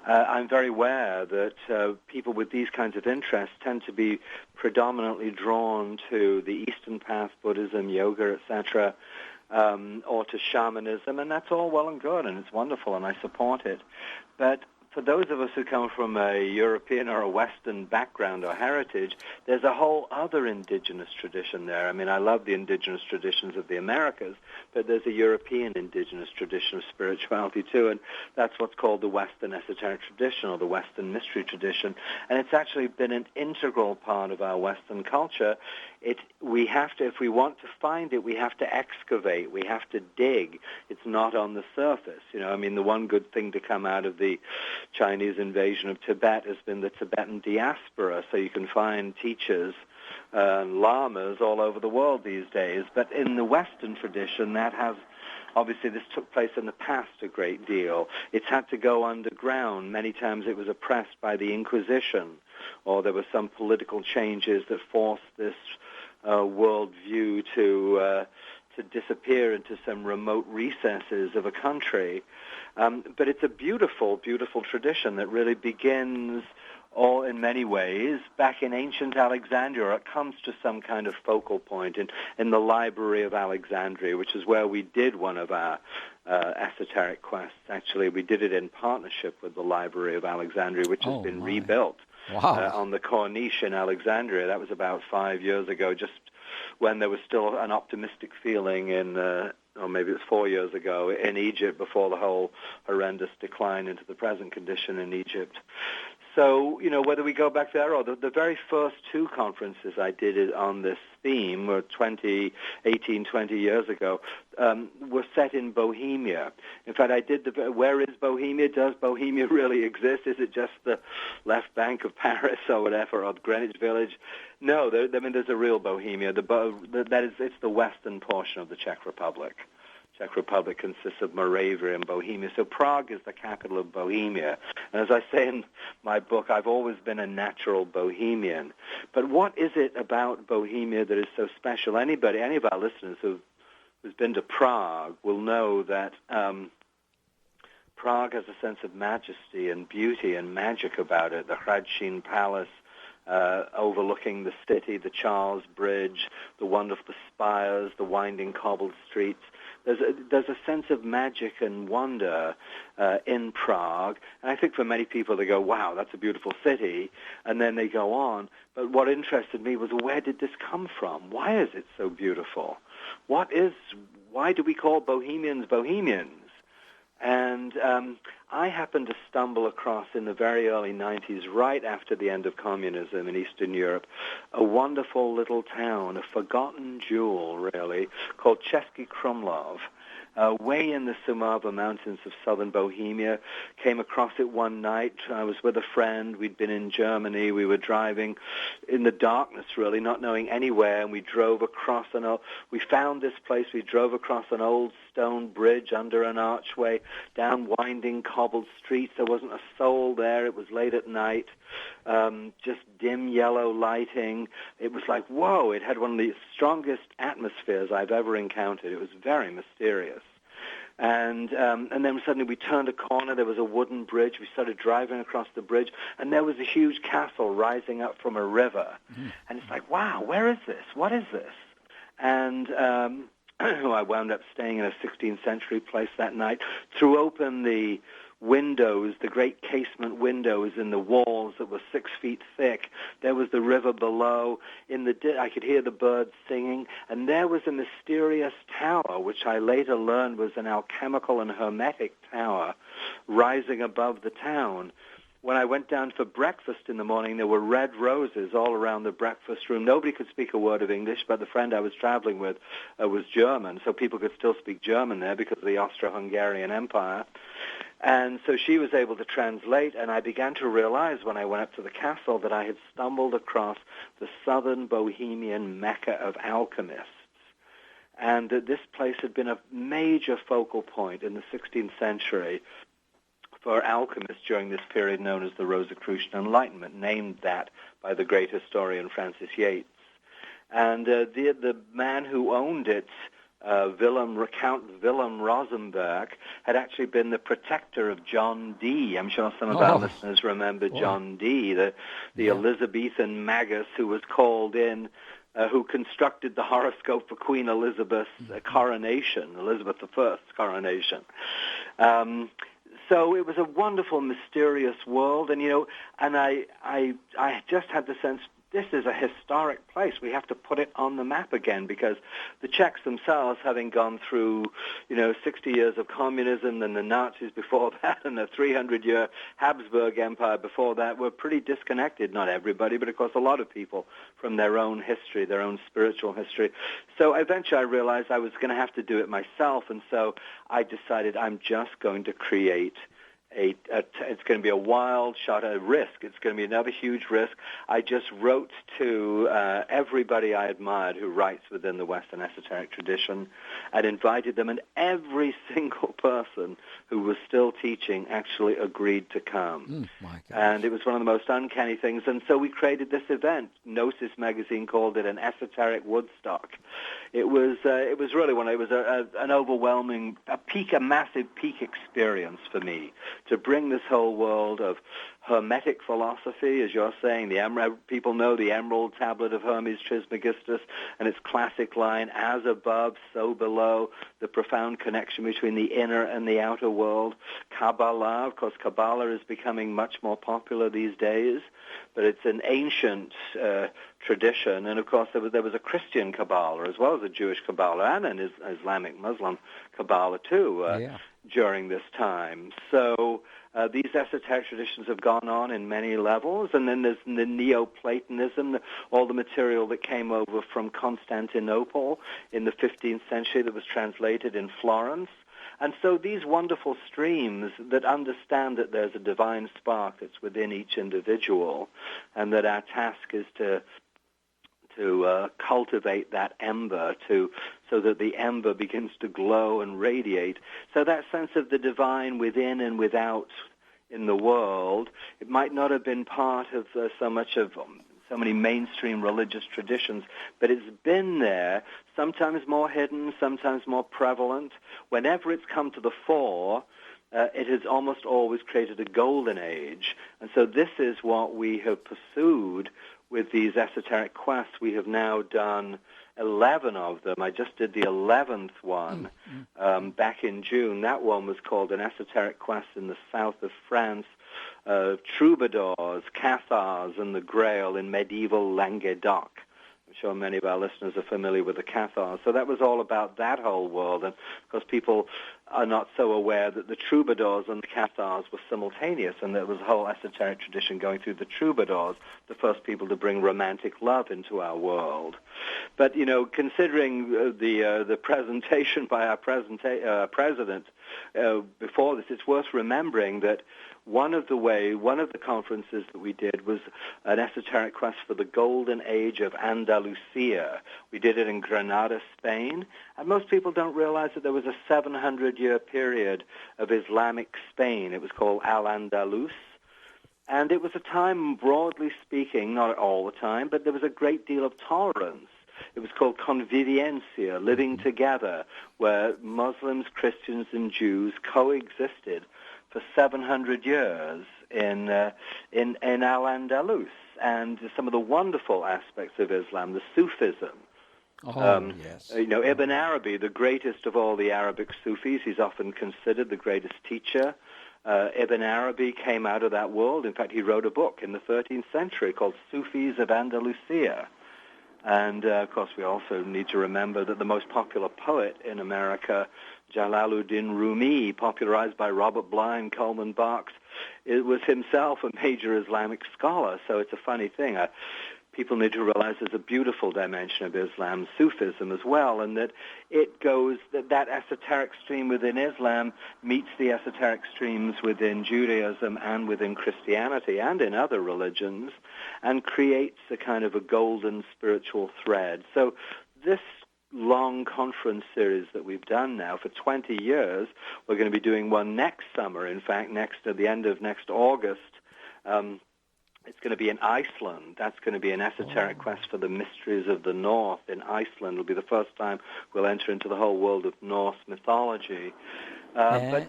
I'm very aware that people with these kinds of interests tend to be predominantly drawn to the Eastern path, Buddhism, yoga, etc., or to shamanism, and that's all well and good, and it's wonderful, and I support it. But for those of us who come from a European or a Western background or heritage, there's a whole other indigenous tradition there. I mean, I love the indigenous traditions of the Americas, but there's a European indigenous tradition of spirituality too, and that's what's called the Western esoteric tradition or the Western mystery tradition. And it's actually been an integral part of our Western culture. We have to, if we want to find it, we have to excavate, we have to dig. It's not on the surface. I mean, the one good thing to come out of the Chinese invasion of Tibet has been the Tibetan diaspora, so you can find teachers and lamas all over the world these days. But in the Western tradition, obviously this took place in the past a great deal. It's had to go underground. Many times it was oppressed by the Inquisition, or there were some political changes that forced this worldview to disappear into some remote recesses of a country. But it's a beautiful, beautiful tradition that really begins all in many ways back in ancient Alexandria. It comes to some kind of focal point in the Library of Alexandria, which is where we did one of our esoteric quests. Actually, we did it in partnership with the Library of Alexandria, which has been rebuilt on the Corniche in Alexandria. That was about 5 years ago, just when there was still an optimistic feeling in, or maybe it was 4 years ago, in Egypt before the whole horrendous decline into the present condition in Egypt. So, whether we go back there or the very first two conferences I did on this theme, were 20 years ago, were set in Bohemia. In fact, I did where is Bohemia? Does Bohemia really exist? Is it just the left bank of Paris or whatever, or Greenwich Village? No, there's a real Bohemia. It's the western portion of the Czech Republic. Czech Republic consists of Moravia and Bohemia. So Prague is the capital of Bohemia. And as I say in my book, I've always been a natural Bohemian. But what is it about Bohemia that is so special? Any of our listeners who's been to Prague will know that Prague has a sense of majesty and beauty and magic about it. The Hradčin Palace, overlooking the city, the Charles Bridge, the wonderful spires, the winding cobbled streets. There's a sense of magic and wonder in Prague, and I think for many people they go, wow, that's a beautiful city, and then they go on. But what interested me was, where did this come from? Why is it so beautiful? Why do we call Bohemians Bohemians? And I happened to stumble across, in the very early 90s, right after the end of communism in Eastern Europe, a wonderful little town, a forgotten jewel, really, called Český Krumlov, way in the Sumava Mountains of southern Bohemia. Came across it one night. I was with a friend. We'd been in Germany. We were driving in the darkness, really, not knowing anywhere, and we drove across we found this place. We drove across an old stone bridge under an archway, down winding cobbled streets. There wasn't a soul there. It was late at night, just dim yellow lighting. It was like, whoa, it had one of the strongest atmospheres I've ever encountered. It was very mysterious. And then suddenly we turned a corner. There was a wooden bridge. We started driving across the bridge, and there was a huge castle rising up from a river. Mm-hmm. And it's like, wow, where is this? What is this? And I wound up staying in a 16th century place that night, threw open the windows, the great casement windows in the walls that were 6 feet thick. There was the river below. I could hear the birds singing, and there was a mysterious tower, which I later learned was an alchemical and hermetic tower, rising above the town. When I went down for breakfast in the morning, there were red roses all around the breakfast room. Nobody could speak a word of English, but the friend I was traveling with was German, so people could still speak German there because of the Austro-Hungarian Empire. And so she was able to translate, and I began to realize when I went up to the castle that I had stumbled across the southern Bohemian mecca of alchemists, and that this place had been a major focal point in the 16th century for alchemists during this period known as the Rosicrucian Enlightenment, named that by the great historian Francis Yates. And the man who owned it, Count Willem Rosenberg, had actually been the protector of John Dee. I'm sure some of our listeners remember John Dee, the Elizabethan magus who was called in, who constructed the horoscope for Queen Elizabeth's coronation, Elizabeth I's coronation. So it was a wonderful, mysterious world, and I just had the sense this is a historic place. We have to put it on the map again, because the Czechs themselves, having gone through 60 years of communism and the Nazis before that, and the 300-year Habsburg Empire before that, were pretty disconnected. Not everybody, but of course a lot of people, from their own history, their own spiritual history. So eventually I realized I was going to have to do it myself, and so I decided I'm just going to create it's going to be a wild shot, a risk. It's going to be another huge risk. I just wrote to everybody I admired who writes within the Western esoteric tradition and invited them, and every single person who was still teaching actually agreed to come. My gosh. And it was one of the most uncanny things. And so we created this event. Gnosis magazine called it an esoteric Woodstock. It was really one. It was an overwhelming, a massive peak experience for me to bring this whole world of Hermetic philosophy, as you're saying. People know the Emerald Tablet of Hermes Trismegistus and its classic line, as above, so below, the profound connection between the inner and the outer world. Kabbalah, of course, Kabbalah is becoming much more popular these days, but it's an ancient tradition. And, of course, there was a Christian Kabbalah as well as a Jewish Kabbalah and an Islamic Muslim Kabbalah, too, during this time. So these esoteric traditions have gone on in many levels, and then there's the Neoplatonism, all the material that came over from Constantinople in the 15th century that was translated in Florence. And so these wonderful streams that understand that there's a divine spark that's within each individual, and that our task is to cultivate that ember so that the ember begins to glow and radiate. So that sense of the divine within and without in the world, it might not have been part of so many mainstream religious traditions, but it's been there, sometimes more hidden, sometimes more prevalent. Whenever it's come to the fore, it has almost always created a golden age. And so this is what we have pursued with these esoteric quests. We have now done 11 of them. I just did the 11th one back in June. That one was called An Esoteric Quest in the South of France, Troubadours, Cathars, and the Grail in medieval Languedoc. I'm sure many of our listeners are familiar with the Cathars. So that was all about that whole world. And, of course, people are not so aware that the Troubadours and the Cathars were simultaneous, and there was a whole esoteric tradition going through the Troubadours, the first people to bring romantic love into our world. But, considering the presentation by our president before this, it's worth remembering that one of the conferences that we did was an esoteric quest for the golden age of Andalusia. We did it in Granada, Spain, and most people don't realize that there was a 700-year period of Islamic Spain. It was called Al-Andalus, and it was a time, broadly speaking, not all the time, but there was a great deal of tolerance. It was called conviviencia, living together, where Muslims, Christians, and Jews coexisted for 700 years in Al-Andalus. And some of the wonderful aspects of Islam, the Sufism. Yes. Ibn Arabi, the greatest of all the Arabic Sufis, he's often considered the greatest teacher. Ibn Arabi came out of that world. In fact, he wrote a book in the 13th century called Sufis of Andalusia. And, of course, we also need to remember that the most popular poet in America, Jalaluddin Rumi, popularized by Robert Bly and Coleman Barks, it was himself a major Islamic scholar. So it's a funny thing. People need to realize there's a beautiful dimension of Islam, Sufism as well, and that it goes, that esoteric stream within Islam meets the esoteric streams within Judaism and within Christianity and in other religions, and creates a kind of a golden spiritual thread. So this long conference series that we've done now for 20 years, we're going to be doing one next summer, in fact, at the end of next August. It's going to be in Iceland. That's going to be an esoteric quest for the mysteries of the North in Iceland. It'll be the first time we'll enter into the whole world of Norse mythology. But,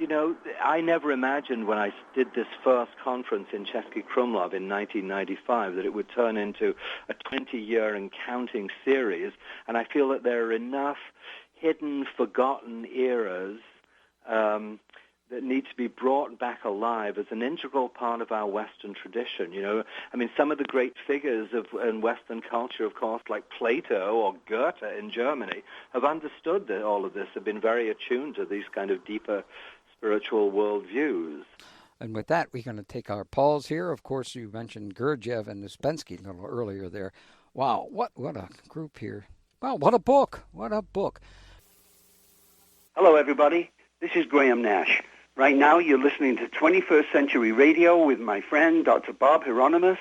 I never imagined when I did this first conference in Český Krumlov in 1995 that it would turn into a 20-year and counting series. And I feel that there are enough hidden, forgotten eras that need to be brought back alive as an integral part of our Western tradition. Some of the great figures in Western culture, of course, like Plato or Goethe in Germany, have understood that all of this, have been very attuned to these kind of deeper spiritual worldviews. And with that, we're going to take our pause here. Of course, you mentioned Gurdjieff and Uspensky a little earlier there. Wow, what a group here. Wow, what a book. What a book. Hello, everybody. This is Graham Nash. Right now, you're listening to 21st Century Radio with my friend, Dr. Bob Hieronimus.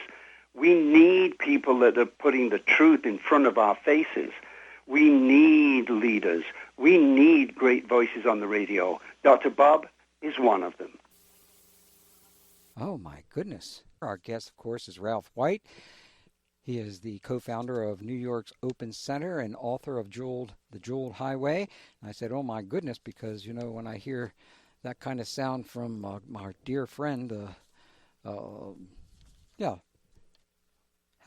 We need people that are putting the truth in front of our faces. We need leaders. We need great voices on the radio. Dr. Bob is one of them. Oh, my goodness. Our guest, of course, is Ralph White. He is the co-founder of New York's Open Center and author of The Jeweled Highway. And I said, oh, my goodness, because, you know, when I hear that kind of sound from my dear friend, how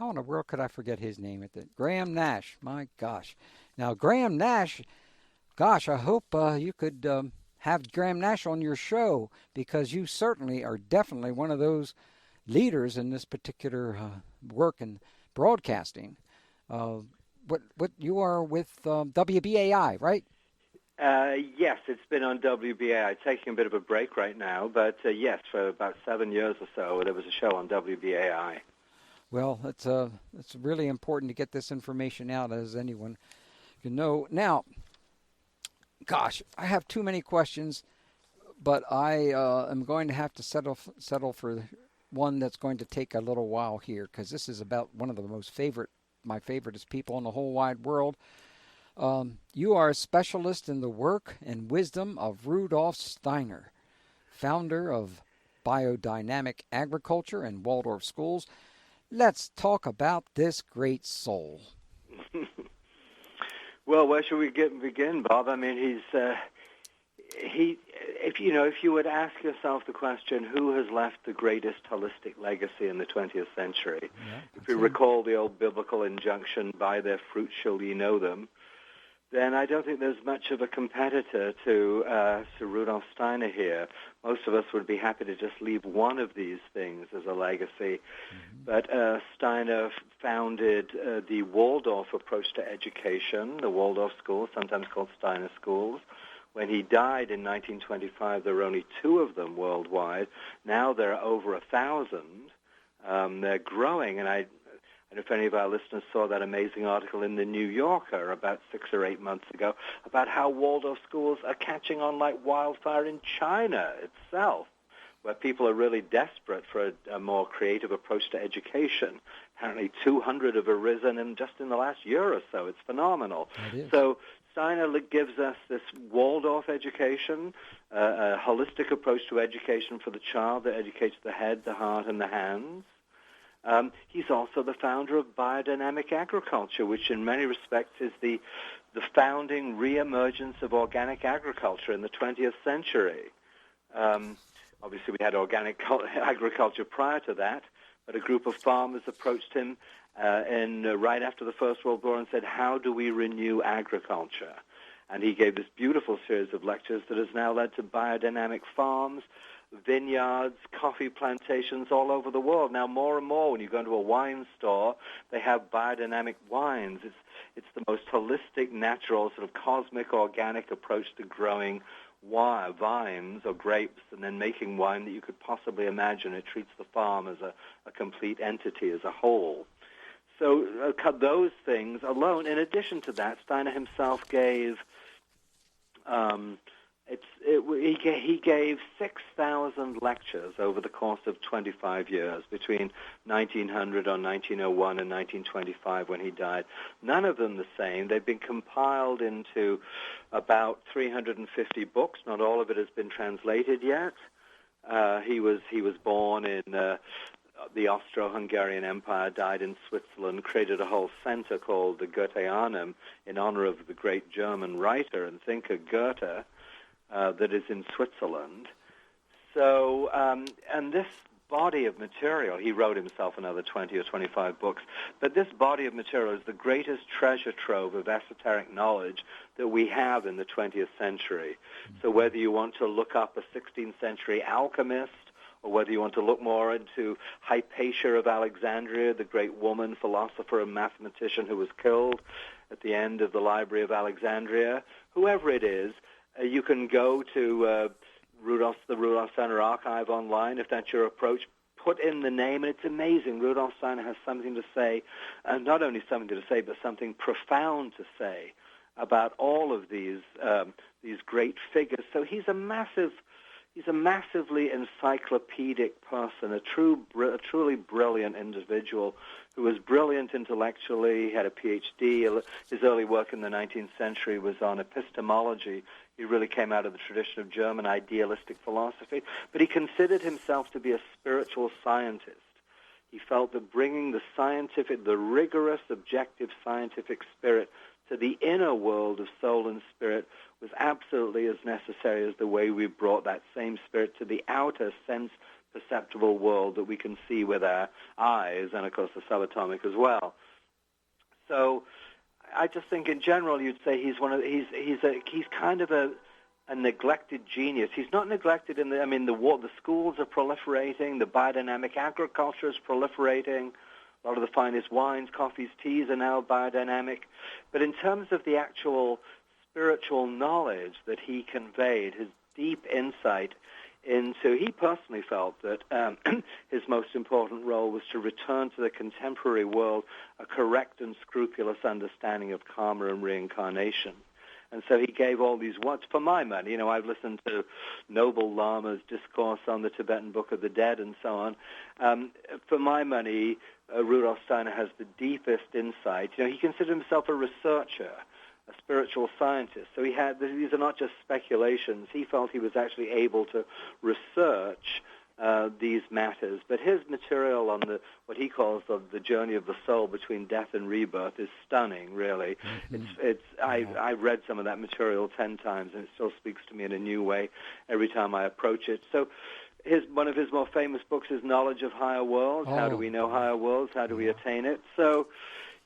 in the world could I forget his name? Graham Nash, my gosh. Now, Graham Nash, gosh, I hope you could have Graham Nash on your show, because you certainly are definitely one of those leaders in this particular work in broadcasting. What you are with WBAI, right? Yes, it's been on WBAI. Taking a bit of a break right now, but yes, for about 7 years or so, there was a show on WBAI. Well, it's really important to get this information out, as anyone can know. Now, gosh, I have too many questions, but I am going to have to settle for one that's going to take a little while here, because this is about one of the my favoriteest people in the whole wide world. You are a specialist in the work and wisdom of Rudolf Steiner, founder of biodynamic agriculture and Waldorf schools. Let's talk about this great soul. Well, where should we begin, Bob? I mean, if you would ask yourself the question, who has left the greatest holistic legacy in the 20th century? Yeah, if you recall the old biblical injunction, by their fruit shall ye know them, then I don't think there's much of a competitor to Rudolf Steiner here. Most of us would be happy to just leave one of these things as a legacy. Mm-hmm. But Steiner founded the Waldorf approach to education, the Waldorf schools, sometimes called Steiner schools. When he died in 1925, there were only 2 of them worldwide. Now there are over 1,000. They're growing, and I don't know if any of our listeners saw that amazing article in the New Yorker about 6 or 8 months ago about how Waldorf schools are catching on like wildfire in China itself, where people are really desperate for a more creative approach to education. Apparently 200 have arisen just in the last year or so. It's phenomenal. So Steiner gives us this Waldorf education, a holistic approach to education for the child that educates the head, the heart, and the hands. He's also the founder of biodynamic agriculture, which in many respects is the founding re-emergence of organic agriculture in the 20th century. Obviously, we had organic agriculture prior to that, but a group of farmers approached him right after the First World War and said, how do we renew agriculture? And he gave this beautiful series of lectures that has now led to biodynamic farms, vineyards, coffee plantations all over the world. Now, more and more, when you go into a wine store, they have biodynamic wines. It's the most holistic, natural, sort of cosmic, organic approach to growing vines or grapes and then making wine that you could possibly imagine. It treats the farm as a complete entity, as a whole. So those things alone. In addition to that, Steiner himself gave he gave 6,000 lectures over the course of 25 years, between 1900 or 1901 and 1925 when he died. None of them the same. They've been compiled into about 350 books. Not all of it has been translated yet. He was born in the Austro-Hungarian Empire, died in Switzerland, created a whole center called the Goetheanum in honor of the great German writer and thinker Goethe, that is in Switzerland. So, and this body of material, he wrote himself another 20 or 25 books, but this body of material is the greatest treasure trove of esoteric knowledge that we have in the 20th century. So whether you want to look up a 16th century alchemist, or whether you want to look more into Hypatia of Alexandria, the great woman, philosopher, and mathematician who was killed at the end of the Library of Alexandria, whoever it is, you can go to the Rudolf Steiner Archive online, if that's your approach. Put in the name, and it's amazing. Rudolf Steiner has something to say, not only something to say, but something profound to say about all of these great figures. So he's a massive he's a massively encyclopedic person, a truly brilliant individual who was brilliant intellectually. He had a PhD. His early work in the 19th century was on epistemology. He really came out of the tradition of German idealistic philosophy. But he considered himself to be a spiritual scientist. He felt that bringing the rigorous, objective scientific spirit to the inner world of soul and spirit was absolutely as necessary as the way we brought that same spirit to the outer sense-perceptible world that we can see with our eyes, and of course the subatomic as well. So I just think in general you'd say he's kind of a neglected genius. He's not neglected in the schools are proliferating, the biodynamic agriculture is proliferating. A lot of the finest wines, coffees, teas are now biodynamic. But in terms of the actual spiritual knowledge that he conveyed, his deep insight into, he personally felt that his most important role was to return to the contemporary world a correct and scrupulous understanding of karma and reincarnation. And so he gave all these words for my money. I've listened to Noble Lama's discourse on the Tibetan Book of the Dead and so on. For my money, Rudolf Steiner has the deepest insight. He considered himself a researcher, a spiritual scientist. So these are not just speculations. He felt he was actually able to research these matters. But his material on what he calls the journey of the soul between death and rebirth is stunning, really. Mm-hmm. I've read some of that material 10 times, and it still speaks to me in a new way every time I approach it. So one of his more famous books is Knowledge of Higher Worlds. How do we know higher worlds? How do we attain it? So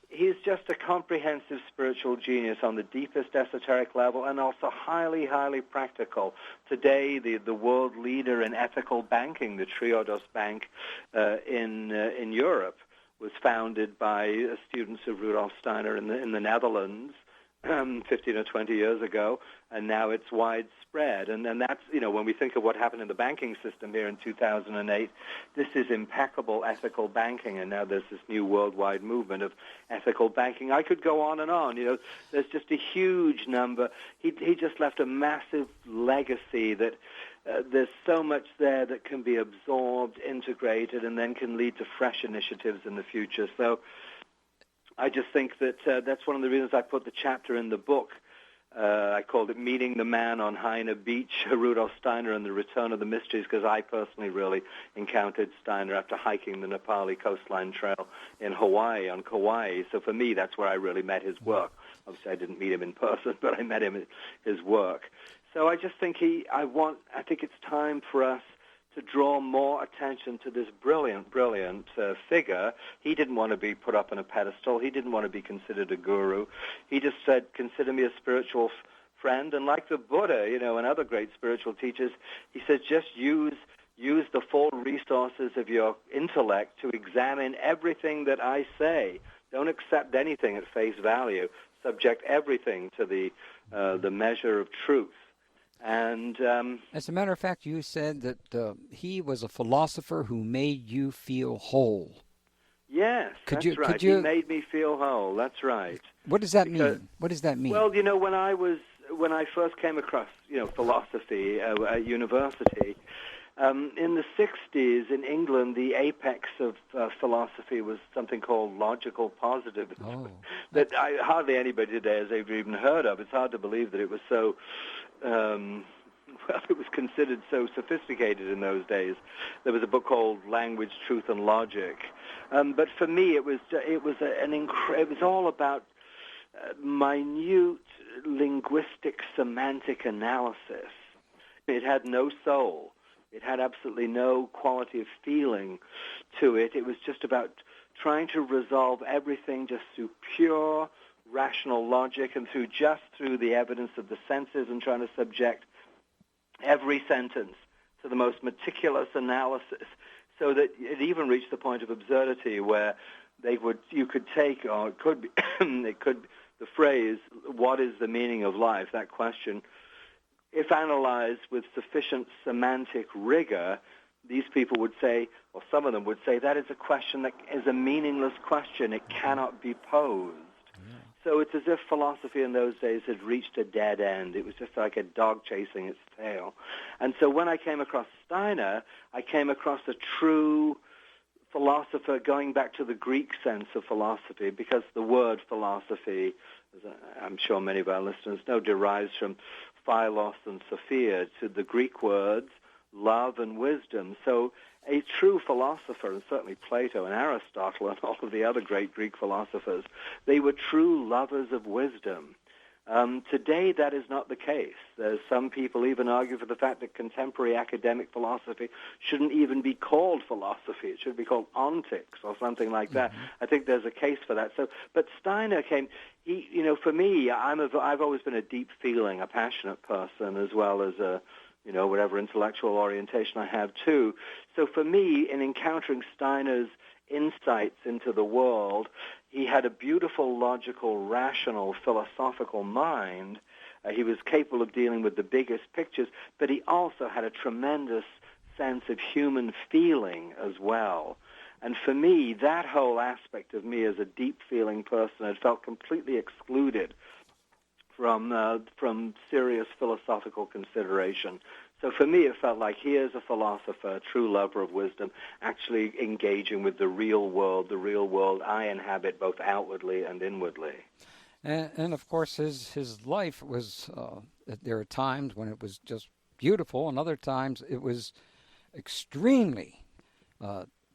he's just a comprehensive spiritual genius on the deepest esoteric level, and also highly, highly practical. Today, the world leader in ethical banking, the Triodos Bank in Europe, was founded by students of Rudolf Steiner in the Netherlands 15 or 20 years ago, and now it's widespread. And that's, when we think of what happened in the banking system here in 2008, this is impeccable ethical banking, and now there's this new worldwide movement of ethical banking. I could go on and on. There's just a huge number. He just left a massive legacy that there's so much there that can be absorbed, integrated, and then can lead to fresh initiatives in the future. So I just think that that's one of the reasons I put the chapter in the book. I called it Meeting the Man on Haina Beach, Rudolf Steiner and the Return of the Mysteries, because I personally really encountered Steiner after hiking the Nepali Coastline Trail in Hawaii, on Kauai. So for me, that's where I really met his work. Obviously, I didn't meet him in person, but I met him in his work. So I just think I think it's time for us to draw more attention to this brilliant figure. He didn't want to be put up on a pedestal. He didn't want to be considered a guru. He just said, consider me a spiritual friend. And like the Buddha, and other great spiritual teachers, he says, just use the full resources of your intellect to examine everything that I say. Don't accept anything at face value. Subject everything to the measure of truth. And as a matter of fact, you said that he was a philosopher who made you feel whole. Yes, that's right. He made me feel whole. That's right. What does that mean? What does that mean? Well, when I first came across philosophy at university, in the 60s in England, the apex of philosophy was something called logical positivism that hardly anybody today has ever even heard of. It's hard to believe that it was so. It was considered so sophisticated in those days. There was a book called Language, Truth, and Logic, but for me, it was all about minute linguistic semantic analysis. It had no soul. It had absolutely no quality of feeling to it. It was just about trying to resolve everything just through pure rational logic and through the evidence of the senses, and trying to subject every sentence to the most meticulous analysis, so that it even reached the point of absurdity where you could take, or it could be, the phrase, what is the meaning of life, that question, if analyzed with sufficient semantic rigor, these people would say, or some of them would say, that is a question that is a meaningless question. It cannot be posed. Yeah. So it's as if philosophy in those days had reached a dead end. It was just like a dog chasing its tail. And so when I came across Steiner, I came across a true philosopher going back to the Greek sense of philosophy, because the word philosophy, as I'm sure many of our listeners know, derives from philos and sophia, to the Greek words love and wisdom. So a true philosopher, and certainly Plato and Aristotle and all of the other great Greek philosophers, they were true lovers of wisdom. Today, that is not the case. There's some people even argue for the fact that contemporary academic philosophy shouldn't even be called philosophy. It should be called ontics or something like that. I think there's a case for that. So, but Steiner came. He, for me, I've always been a deep feeling, a passionate person, as well as a, whatever intellectual orientation I have too. So for me, in encountering Steiner's insights into the world, he had a beautiful, logical, rational, philosophical mind. He was capable of dealing with the biggest pictures, but he also had a tremendous sense of human feeling as well. And for me, that whole aspect of me as a deep-feeling person had felt completely excluded from serious philosophical consideration. So for me, it felt like here's a philosopher, a true lover of wisdom, actually engaging with the real world I inhabit both outwardly and inwardly. And of course, his life was, there are times when it was just beautiful, and other times it was extremely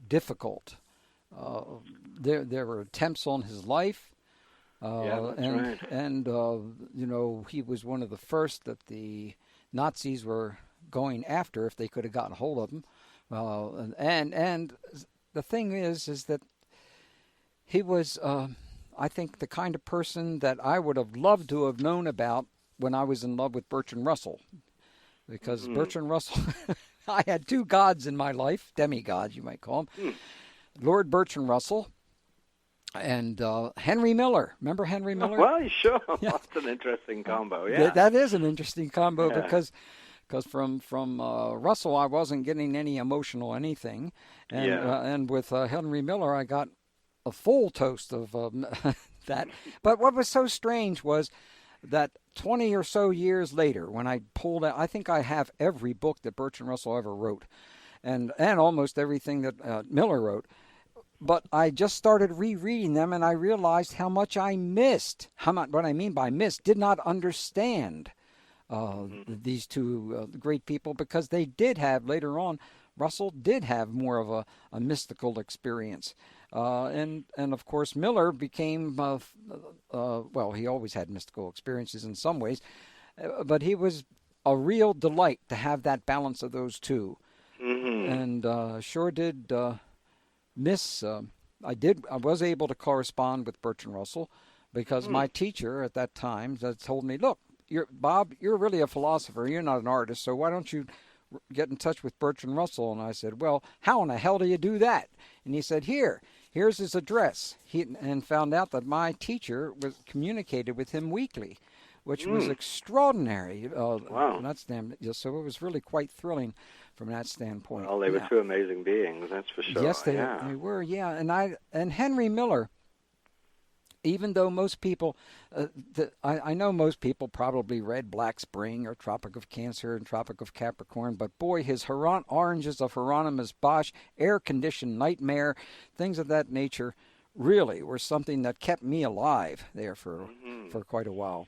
difficult. There were attempts on his life. Right. And he was one of the first that the Nazis were going after if they could have gotten hold of him. And the thing is that he was, I think, the kind of person that I would have loved to have known about when I was in love with Bertrand Russell. Because Bertrand Russell, I had two gods in my life, demigods you might call them. Lord Bertrand Russell and Henry Miller. Remember Henry Miller? Well, sure. Yeah. That's an interesting combo, yeah. That is an interesting combo because from Russell I wasn't getting any emotional anything. And with Henry Miller I got a full toast of that. But what was so strange was that 20 or so years later, when I pulled out, I think I have every book that Bertrand Russell ever wrote, and almost everything that Miller wrote. But I just started rereading them, and I realized how much I missed. What I mean by missed, did not understand these two great people, because they did have, later on, Russell did have more of a mystical experience. And of course, Miller became, he always had mystical experiences in some ways, but he was a real delight to have that balance of those two. And sure did miss, I was able to correspond with Bertrand Russell, because my teacher at that time told me, look, Bob, you're really a philosopher, you're not an artist, so why don't you get in touch with Bertrand Russell? And I said, well, how in the hell do you do that? And he said, here's his address. And found out that my teacher communicated with him weekly, which was extraordinary. Wow. So it was really quite thrilling from that standpoint. Well, they were two amazing beings, that's for sure. Yes, they were, yeah. And Henry Miller, even though most people, I know most people probably read Black Spring or Tropic of Cancer and Tropic of Capricorn, but boy, his Oranges of Hieronymus Bosch, Air-Conditioned Nightmare, things of that nature really were something that kept me alive there for quite a while.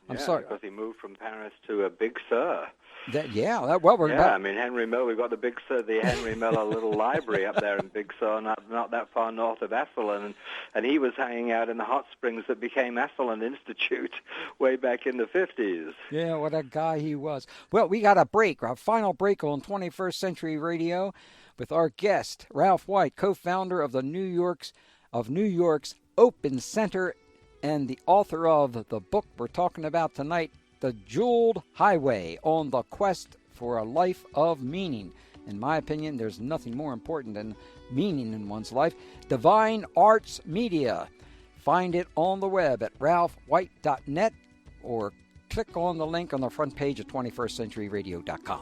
I'm sorry. Because he moved from Paris to Big Sur. I mean, Henry Miller, we've got the Big Sur, the Henry Miller little library up there in Big Sur, not that far north of Esalen, and he was hanging out in the hot springs that became Esalen Institute way back in the 50s. Yeah, what a guy he was. Well, we got a break, our final break on 21st Century Radio with our guest, Ralph White, co-founder of New York's Open Center and the author of the book we're talking about tonight, The Jeweled Highway on the Quest for a Life of Meaning. In my opinion, there's nothing more important than meaning in one's life. Divine Arts Media. Find it on the web at ralphwhite.net or click on the link on the front page of 21stcenturyradio.com.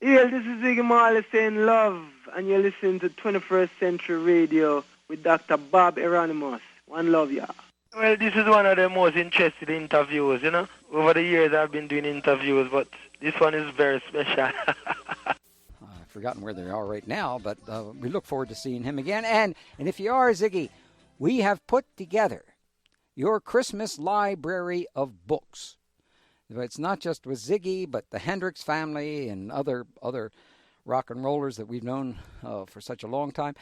Yeah, this is Ziggy Marley saying love, and you're listening to 21st Century Radio with Dr. Bob Hieronimus. One love, y'all. Well, this is one of the most interesting interviews, you know. Over the years, I've been doing interviews, but this one is very special. I've forgotten where they are right now, but we look forward to seeing him again. And if you are, Ziggy, we have put together your Christmas library of books. It's not just with Ziggy, but the Hendrix family and other rock and rollers that we've known for such a long time.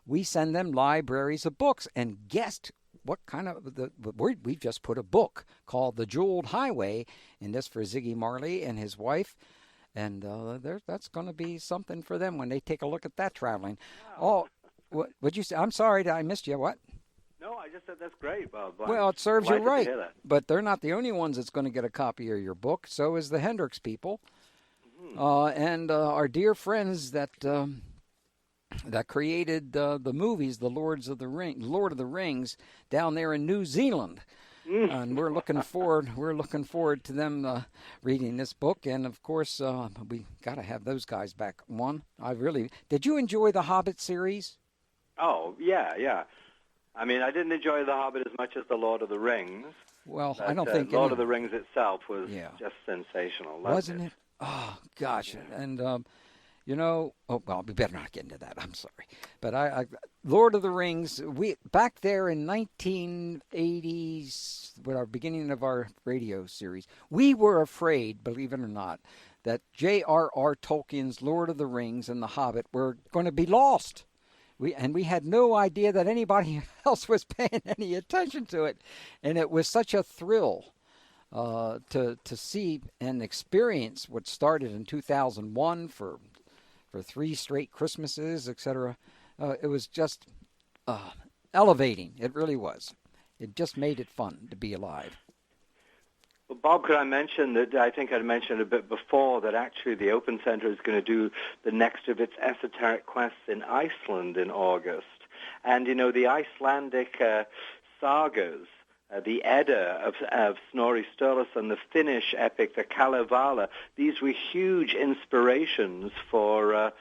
We send them libraries of books. And guessed what kind of we've just put a book called The Jeweled Highway in this for Ziggy Marley and his wife. And that's going to be something for them when they take a look at that traveling. Wow. Oh, what'd you say? I'm sorry, I missed you. What? No, I just said that's great, Bob. Well, it serves you right. To hear that. But they're not the only ones that's going to get a copy of your book. So is the Hendrix people. And our dear friends that created the movies, the Lord of the Rings, down there in New Zealand. And we're looking forward to them reading this book. And of course, we got to have those guys back on. Did you enjoy the Hobbit series? Oh, yeah. I mean, I didn't enjoy The Hobbit as much as The Lord of the Rings. Well, but, I don't think Lord of the Rings itself was just sensational. Wasn't it? Oh, gosh. And, we better not get into that. I'm sorry. But Lord of the Rings, back there in 1980s, with our beginning of our radio series, we were afraid, believe it or not, that J.R.R. Tolkien's Lord of the Rings and The Hobbit were going to be lost. We had no idea that anybody else was paying any attention to it. And it was such a thrill to see and experience what started in 2001 for 3 straight Christmases, etc. It was just elevating. It really was. It just made it fun to be alive. Well, Bob, could I mention that I think I'd mentioned a bit before that actually the Open Center is going to do the next of its esoteric quests in Iceland in August. And, the Icelandic sagas, the Edda of Snorri Sturluson, the Finnish epic, the Kalevala, these were huge inspirations for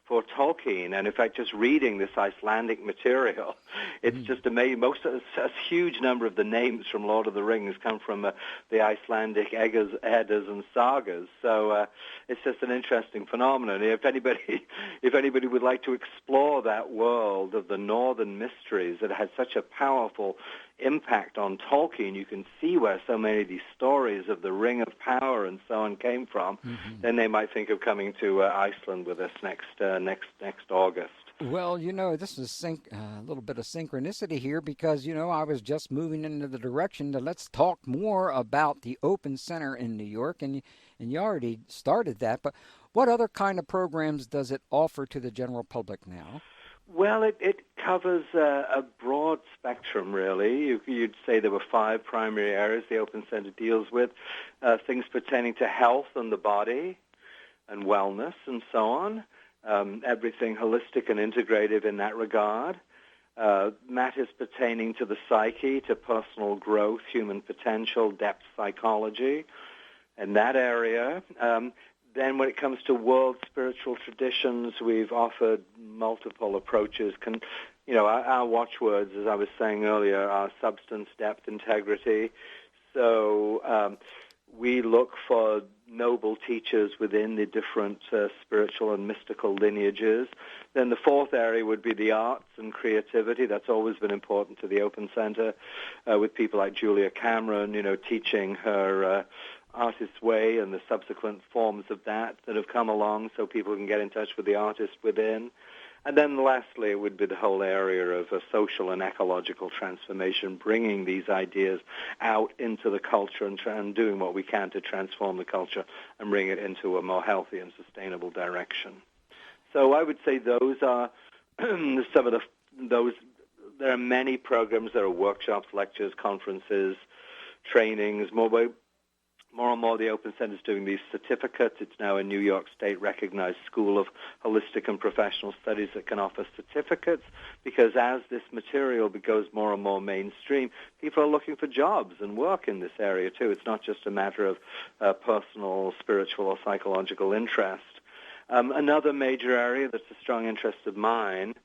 Tolkien. And in fact, just reading this Icelandic material, it's just amazing. A huge number of the names from Lord of the Rings come from the Icelandic Eddas and sagas. So it's just an interesting phenomenon. If anybody would like to explore that world of the Northern mysteries that had such a powerful impact on Tolkien, you can see where so many of these stories of the Ring of Power and so on came from. Then they might think of coming to Iceland with us next August. Well, this is a little bit of synchronicity here because, I was just moving into the direction to let's talk more about the Open Center in New York, and you already started that. But what other kind of programs does it offer to the general public now? Well, it covers a broad spectrum, really. You'd say there were 5 primary areas the Open Center deals with, things pertaining to health and the body and wellness and so on, everything holistic and integrative in that regard, matters pertaining to the psyche, to personal growth, human potential, depth psychology, in that area. Then when it comes to world spiritual traditions, we've offered multiple approaches. Our watchwords, as I was saying earlier, are substance, depth, integrity. So we look for noble teachers within the different spiritual and mystical lineages. Then the 4th area would be the arts and creativity. That's always been important to the Open Center, with people like Julia Cameron, teaching her artist's way and the subsequent forms of that have come along so people can get in touch with the artist within. And then lastly, it would be the whole area of social and ecological transformation, bringing these ideas out into the culture and doing what we can to transform the culture and bring it into a more healthy and sustainable direction. So I would say those are some of those. There are many programs. There are workshops, lectures, conferences, trainings, more and more the Open Center is doing these certificates. It's now a New York State recognized school of holistic and professional studies that can offer certificates, because as this material goes more and more mainstream, people are looking for jobs and work in this area too. It's not just a matter of personal, spiritual, or psychological interest. Another major area that's a strong interest of mine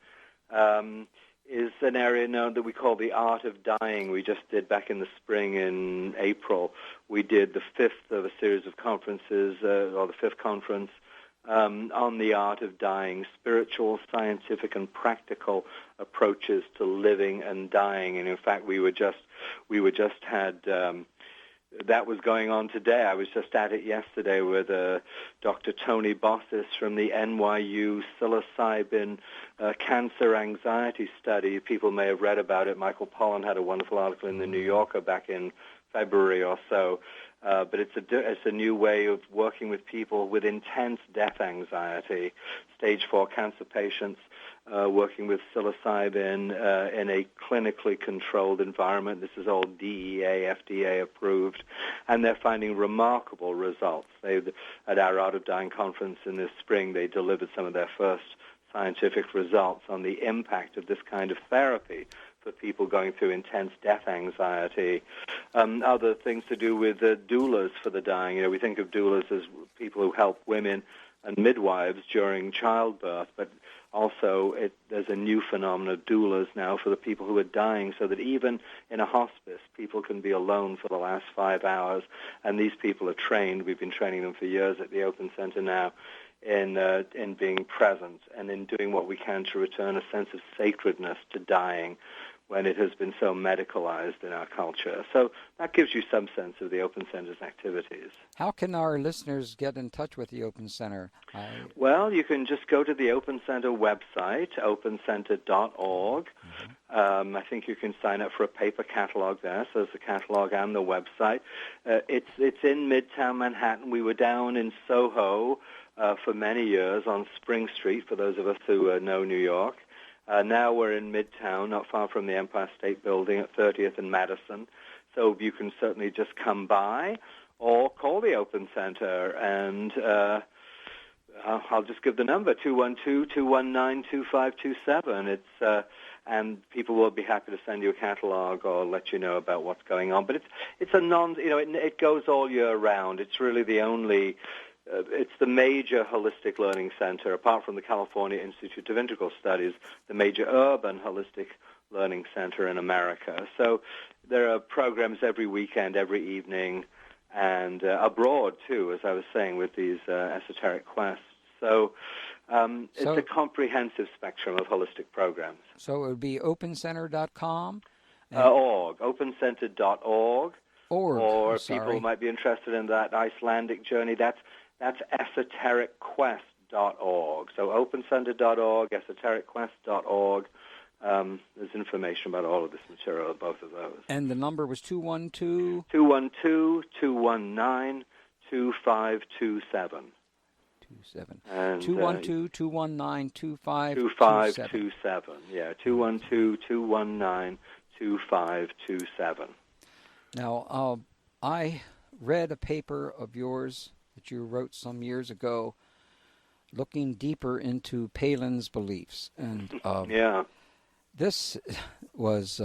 is an area known that we call the art of dying. We just did back in the spring in April. We did the fifth of a series of conferences, or the fifth conference, on the art of dying, spiritual, scientific, and practical approaches to living and dying. And in fact, we just had that was going on today. I was just at it yesterday with Dr. Tony Bossis from the NYU psilocybin cancer anxiety study. People may have read about it. Michael Pollan had a wonderful article in the New Yorker back in February or so. But it's a new way of working with people with intense death anxiety, stage 4 cancer patients, working with psilocybin in a clinically controlled environment. This is all DEA, FDA approved, and they're finding remarkable results. At our Art of Dying conference in this spring, they delivered some of their first scientific results on the impact of this kind of therapy for people going through intense death anxiety. Other things to do with doulas for the dying. You know, we think of doulas as people who help women and midwives during childbirth, but also there's a new phenomenon of doulas now for the people who are dying, so that even in a hospice, people can be alone for the last 5 hours, and these people are trained. We've been training them for years at the Open Center now in being present and in doing what we can to return a sense of sacredness to dying when it has been so medicalized in our culture. So that gives you some sense of the Open Center's activities. How can our listeners get in touch with the Open Center? Well, you can just go to the Open Center website, opencenter.org. I think you can sign up for a paper catalog there, so there's the catalog and the website. It's in Midtown Manhattan. We were down in Soho for many years on Spring Street, for those of us who know New York. Now we're in Midtown, not far from the Empire State Building at 30th and Madison. So you can certainly just come by or call the Open Center, and I'll just give the number, 212-219-2527. And people will be happy to send you a catalog or let you know about what's going on. But it's a it goes all year round. It's really the only... it's the major holistic learning center, apart from the California Institute of Integral Studies, the major urban holistic learning center in America. So there are programs every weekend, every evening, and abroad, too, as I was saying, with these esoteric quests. So it's a comprehensive spectrum of holistic programs. So it would be opencenter.com? Opencenter.org. Or people might be interested in that Icelandic journey. That's esotericquest.org. So opencenter.org, esotericquest.org. There's information about all of this material, both of those. And the number was 212? 212-219-2527. 212-219-2527. Yeah, 212-219-2527. Now, I read a paper of yours that you wrote some years ago looking deeper into Palin's beliefs. And this was,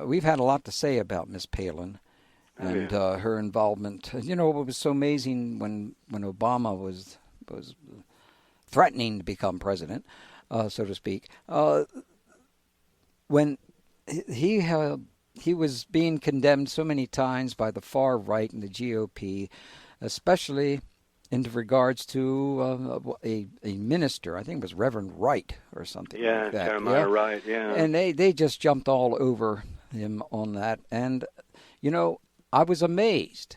we've had a lot to say about Miss Palin and her involvement. You know, it was so amazing when Obama was threatening to become president, so to speak, when he was being condemned so many times by the far right and the GOP, especially in regards to a minister. I think it was Reverend Wright or something like that. Jeremiah Wright, yeah. And they just jumped all over him on that. And, you know, I was amazed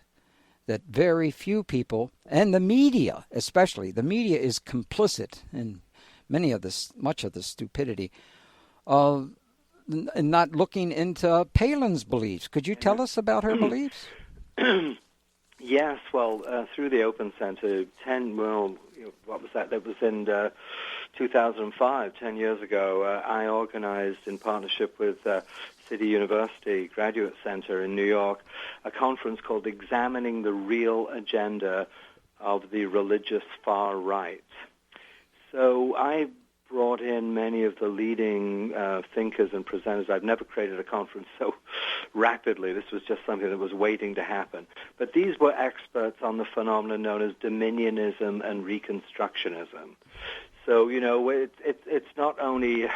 that very few people, and the media especially, the media is complicit in much of the stupidity and not looking into Palin's beliefs. Could you tell us about her beliefs? Yes, well, through the Open Center, what was that? That was in 2005, 10 years ago. I organized, in partnership with City University Graduate Center in New York, a conference called Examining the Real Agenda of the Religious Far Right. So I brought in many of the leading thinkers and presenters. I've never created a conference so rapidly. This was just something that was waiting to happen. But these were experts on the phenomenon known as dominionism and reconstructionism. So, you know, it's not only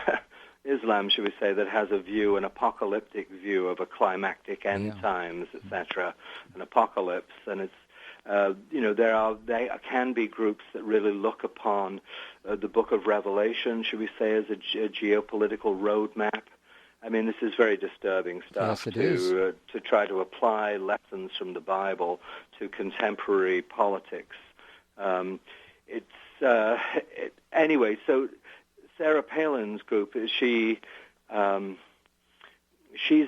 Islam, should we say, that has a view, an apocalyptic view of a climactic end times, etc., an apocalypse, and it's there can be groups that really look upon the Book of Revelation, should we say, as a geopolitical roadmap. I mean, this is very disturbing stuff to try to apply lessons from the Bible to contemporary politics. Anyway, so Sarah Palin's group, she's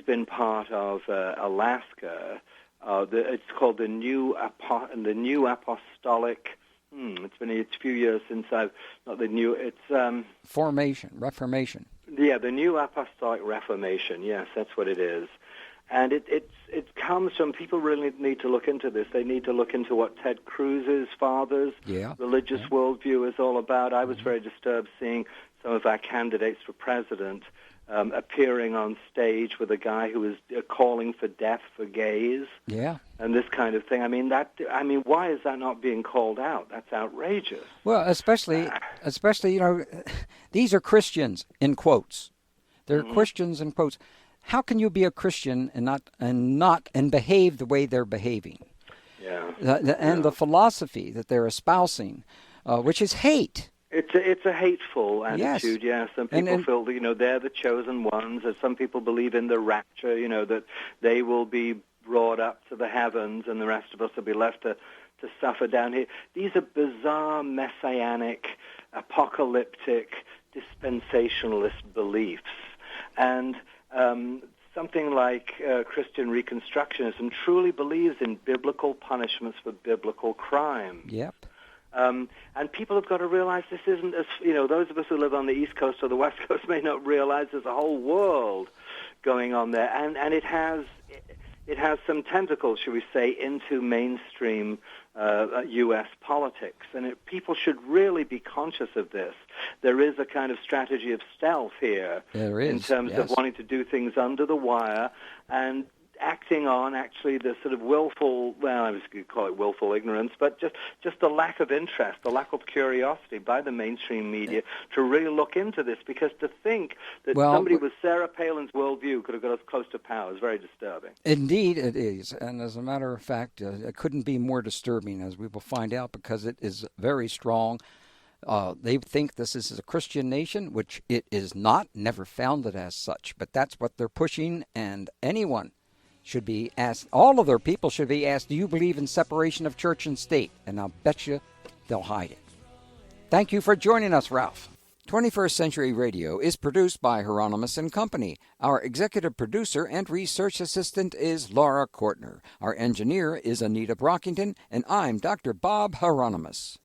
been part of Alaska. It's called the New Apostolic. It's been a few years since Reformation. Yeah, the New Apostolic Reformation. Yes, that's what it is. And it comes from, people really need to look into this. They need to look into what Ted Cruz's father's religious worldview is all about. I was very disturbed seeing some of our candidates for president appearing on stage with a guy who was calling for death for gays, and this kind of thing. I mean, why is that not being called out? That's outrageous. Well, especially, these are Christians in quotes. They're Christians in quotes. How can you be a Christian and behave the way they're behaving? And the philosophy that they're espousing, which is hate. It's a hateful attitude, yes. Some people feel that, they're the chosen ones. As some people believe in the rapture, that they will be brought up to the heavens and the rest of us will be left to suffer down here. These are bizarre, messianic, apocalyptic, dispensationalist beliefs. And something like Christian Reconstructionism truly believes in biblical punishments for biblical crime. Yep. And people have got to realize this isn't as, those of us who live on the East Coast or the West Coast may not realize there's a whole world going on there. And it has some tentacles, should we say, into mainstream U.S. politics. And people should really be conscious of this. There is a kind of strategy of stealth here in terms of wanting to do things under the wire and acting on actually the sort of willful, well, I was going to call it willful ignorance, but just the lack of interest, the lack of curiosity by the mainstream media to really look into this, because to think that somebody with Sarah Palin's worldview could have got us close to power is very disturbing. Indeed it is, and as a matter of fact, it couldn't be more disturbing, as we will find out, because it is very strong. They think this is a Christian nation, which it is not, never founded as such, but that's what they're pushing, and anyone should be asked, all of their people should be asked, do you believe in separation of church and state? And I'll bet you they'll hide it. Thank you for joining us, Ralph. 21st Century Radio is produced by Hieronimus and Company. Our executive producer and research assistant is Laura Kortner. Our engineer is Anita Brockington, and I'm Dr. Bob Hieronimus.